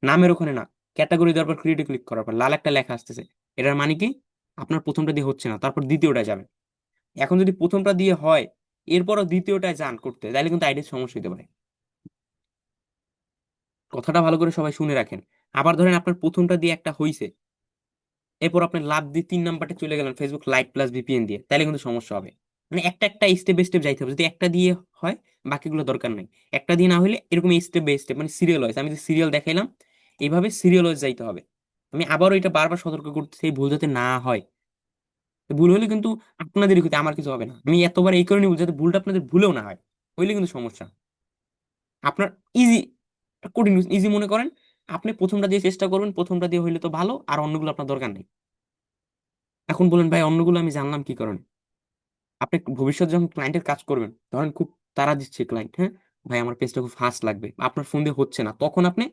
নামের ওখানে না, ক্যাটাগরি দেওয়ার পর ক্রিয়েটে ক্লিক করার পর লাল একটা লেখা আসতেছে, এটার মানে কি? আপনার প্রথমটা দিয়ে হচ্ছে না, তারপর দ্বিতীয়টা যাবেন। এখন যদি প্রথমটা দিয়ে হয়, এরপরও দ্বিতীয়টায় যান করতে, তাহলে কিন্তু আইডির সমস্যা হতে পারে। কথাটা ভালো করে সবাই শুনে রাখেন। আবার ধরেন আপনার প্রথমটা দিয়ে একটা হইছে, এরপর আপনি লাভ দিয়ে 3 নাম্বারটা চলে গেলেন ফেসবুক লাইট প্লাস ভিপিএন দিয়ে, তাহলে কিন্তু সমস্যা হবে। মানে একটা একটা স্টেপ বাই স্টেপ যাইতে হবে। যদি একটা দিয়ে হয়, বাকিগুলো দরকার নাই। একটা দিয়ে না হলে এরকম স্টেপ বাই স্টেপ, মানে সিরিয়াল ওয়াইজ, আমি যে সিরিয়াল দেখাইলাম, এইভাবে সিরিয়াল ওয়াইজ যাইতে হবে। আমি আবারও এটা বারবার সতর্ক করতেছি, এই ভুল যাতে না হয়। ভুল হলে কিন্তু আপনাদেরই ক্ষতি, আমার কিছু হবে না। আমি এতবার এই কারণে বলছি, যাতে ভুলটা আপনাদের ভুলেও না হয়, হইলে কিন্তু সমস্যা। আপনার ইজি, কঠিন ইজি মনে করেন, আপনি প্রথমটা দিয়ে চেষ্টা করবেন, প্রথমটা দিয়ে হইলে তো ভালো, আর অন্যগুলো আপনার দরকার নেই। এখন বলেন ভাই অন্যগুলো আমি জানলাম কি কারণে? আপনি ভবিষ্যৎ যখন ক্লায়েন্টের কাজ করবেন, ধরেন খুব তাড়া দিচ্ছে ক্লায়েন্ট, হ্যাঁ ভাই আমার পেজটা খুব ফাস্ট লাগবে, আপনার ফোন দিয়ে হচ্ছে না, তখন আপনি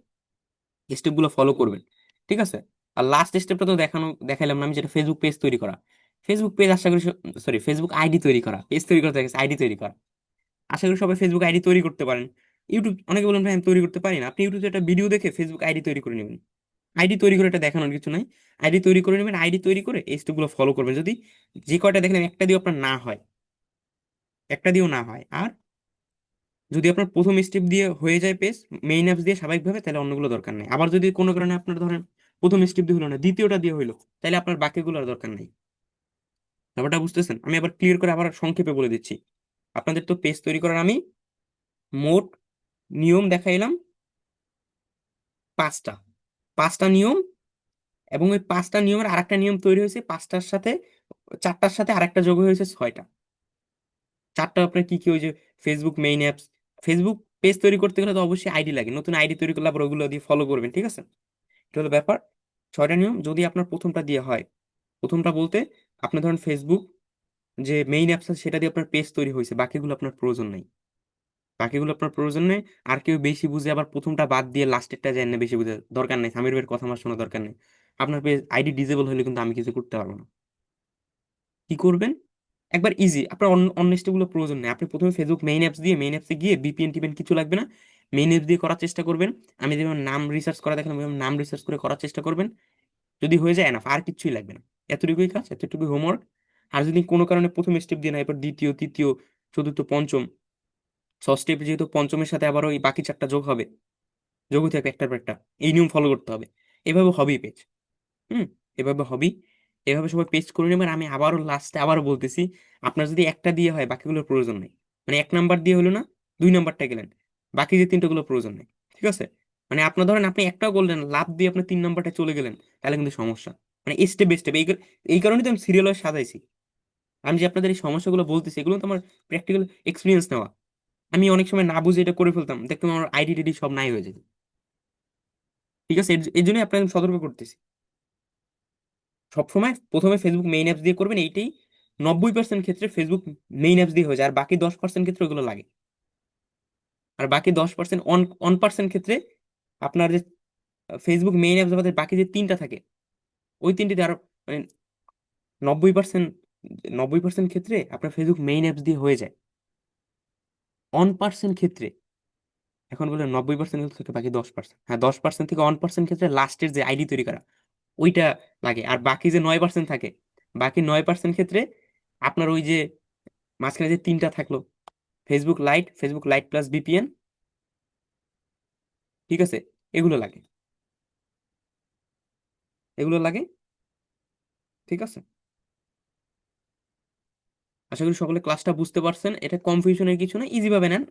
স্টেপগুলো ফলো করবেন। ঠিক আছে। আর লাস্ট স্টেপটা তো দেখাইলাম না আমি, যেটা ফেসবুক পেজ তৈরি করা। ফেসবুক পেজ আশা করি, সরি ফেসবুক আইডি তৈরি করা, পেজ তৈরি করতে গেছে আইডি তৈরি করা। আশা করি সবাই ফেসবুক আইডি তৈরি করতে পারেন। ইউটিউব, অনেকে বলেন ভাই আমি তৈরি করতে পারি না, আপনি ইউটিউবে একটা ভিডিও দেখে ফেসবুক আইডি তৈরি করে নেবেন। আইডি তৈরি করে এটা দেখানোর কিছু নাই। আইডি তৈরি করে নেবেন, আইডি তৈরি করে এই স্টেপগুলো ফলো করবেন। যদি যে কয়টা দেখলেন একটা দিয়ে আপনার না হয়, একটা দিয়েও না হয়, আর যদি আপনার প্রথম স্টেপ দিয়ে হয়ে যায় পেজ মেইন অ্যাপস দিয়ে স্বাভাবিকভাবে, তাহলে অন্যগুলো দরকার নেই। আবার যদি কোনো কারণে আপনার ধরেন প্রথম স্টেপ দিয়ে হলো না, দ্বিতীয়টা দিয়ে হইলো, তাহলে আপনার বাকিগুলো আর দরকার নেই। ব্যাপারটা বুঝতেছেন? আমি আবার ক্লিয়ার করে আবার সংক্ষেপে বলে দিচ্ছি। আপনাদের তো পেজ তৈরি করার আমি মোট নিয়ম দেখাইলাম 5টা। 5টা নিয়ম, এবং ওই 5টা নিয়মের আরেকটা নিয়ম তৈরি হয়েছে 5টার সাথে, 4টার সাথে আরেকটা যোগ হয়েছে 6টা। 4টা আপনার কি কি, ওই যে Facebook main apps, Facebook page তৈরি করতে গেলে তো অবশ্যই আইডি লাগে, নতুন আইডি তৈরি করলে আবার ওগুলো দিয়ে ফলো করবেন, ঠিক আছে? এটা হলো ব্যাপার। 6টা নিয়ম যদি আপনার প্রথমটা দিয়ে হয়, প্রথমটা বলতে আপনি ধরেন ফেসবুক যে মেইন অ্যাপস আছে সেটা দিয়ে আপনার পেজ তৈরি হয়েছে, বাকিগুলো আপনার প্রয়োজন নেই, বাকিগুলো আপনার প্রয়োজন নেই। আর কেউ বেশি বুঝে আবার প্রথমটা বাদ দিয়ে লাস্টেরটা যায় না, বেশি বুঝে দরকার নেই, সামির ভাইয়ের কথা আমার শোনা দরকার নেই। আপনার পেজ আইডি ডিজেবল হলে কিন্তু আমি কিছু করতে পারবো না। কি করবেন? একবার ইজি, আপনার অন্য অন্য স্টেপগুলো প্রয়োজন নেই। আপনি প্রথমে ফেসবুক মেইন অ্যাপস দিয়ে, মেইন অ্যাপসে গিয়ে ভিপিএন টিপেন কিছু লাগবে না, মেইন অ্যাপস দিয়ে করার চেষ্টা করবেন। আমি যেমন নাম রিসার্চ করা দেখলাম, ওইভাবে নাম রিসার্চ করে করার চেষ্টা করবেন। যদি হয়ে যায় এনাফ, আর কিছুই লাগবে না। এতটুকুই কাজ, এতটুকুই হোমওয়ার্ক। আর যদি কোনো কারণে প্রথম স্টেপ দিয়ে না, এরপর দ্বিতীয়, তৃতীয়, চতুর্থ, পঞ্চম, 6 স্টেপ, যেহেতু পঞ্চমের সাথে আবার ওই বাকি 4টা যোগ হবে, যোগ হতে থাকবে একটার পর একটা, এই নিয়ম ফলো করতে হবে। এভাবে হবেই পেজ। হুম, এভাবে হবি, এভাবে সবাই পেস্ট করে নেবেন। আমি আবারও লাস্টে আবারও বলতেছি, আপনার যদি একটা দিয়ে হয় বাকিগুলোর প্রয়োজন নেই। মানে 1 নাম্বার দিয়ে হলো না, 2 নাম্বারটা গেলেন, বাকি যে 3টেগুলো প্রয়োজন নেই, ঠিক আছে? মানে আপনার ধরেন আপনি একটাও করলেন, লাভ দিয়ে আপনি 3 নাম্বারটা চলে গেলেন, তাহলে কিন্তু সমস্যা। মানে স্টেপ বাই স্টেপ, এই কারণেই তো আমি সিরিয়াল ওয়াইজ সাজাইছি। আমি যে আপনাদের এই সমস্যাগুলো বলতেছি, এগুলো তো আমার প্র্যাকটিক্যাল এক্সপিরিয়েন্স নেওয়া। আমি অনেক সময় না বুঝে এটা করে ফেলতাম, দেখতাম আমার আইডি টিডি সব নাই হয়ে যেত। ঠিক আছে, এই জন্যই আপনাকে আমি সতর্ক করতেছি। সবসময় প্রথমে ফেসবুক মেইন অ্যাপস দিয়ে করবেন, এইটাই 90% ক্ষেত্রে ফেসবুক মেইন অ্যাপস দিয়ে হয়ে যায়। আর বাকি 10% ক্ষেত্রে ওগুলো লাগে। আর বাকি 10%, 1% ক্ষেত্রে আপনার যে ফেসবুক মেইন অ্যাপস বাদে বাকি যে 3টা থাকে, ওই 3টিতে আরো মানে 90%, 90% ক্ষেত্রে আপনার ফেসবুক মেইন অ্যাপস দিয়ে হয়ে যায়। 1% ক্ষেত্রে, এখন বলে 90% থেকে বাকি 10%, হ্যাঁ 10% থেকে 1% ক্ষেত্রে লাস্টের যে আইডি তৈরি করা, ওইটা লাগে। আর বাকি যে 9% থাকে, বাকি 9% ক্ষেত্রে আপনার ওই যে মাঝখানে যে 3টা থাকলো, ফেসবুক লাইট প্লাস ভিপিএন, ঠিক আছে, এগুলো লাগে, এগুলো লাগে, ঠিক আছে? আশা করি সকলে ক্লাসটা বুঝতে পারছেন। এটা কনফিউশনের কিছু না, ইজি ভাবে নেন,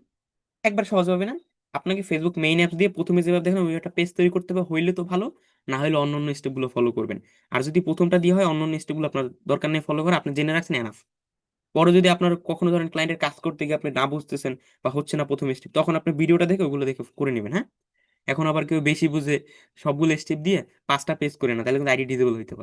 একবার সহজভাবে নেন। আপনাকে ফেসবুক মেইন অ্যাপস দিয়ে প্রথমে যেভাবে দেখেন ওই একটা পেজ তৈরি করতে হবে, হইলে তো ভালো, না হলে অন্য অন্য স্টেপগুলো ফলো করবেন। আর যদি প্রথমটা দিয়ে হয়, অন্য অন্য স্টেপগুলো আপনার দরকার নেই ফলো করা, আপনি জেনে রাখছেন এনাফ। পরে যদি আপনার কখনো ধরেন ক্লায়েন্টের কাজ করতে গিয়ে আপনি না বুঝতেছেন বা হচ্ছে না প্রথম স্টেপ, তখন আপনি ভিডিওটা দেখে ওগুলো দেখে করে নেবেন, হ্যাঁ? এখন আবার কেউ বেশি বুঝে সবগুলো স্টেপ দিয়ে 5টা পেজ করে না, তাহলে কিন্তু আইডি ডিসেবল হইতে পারে।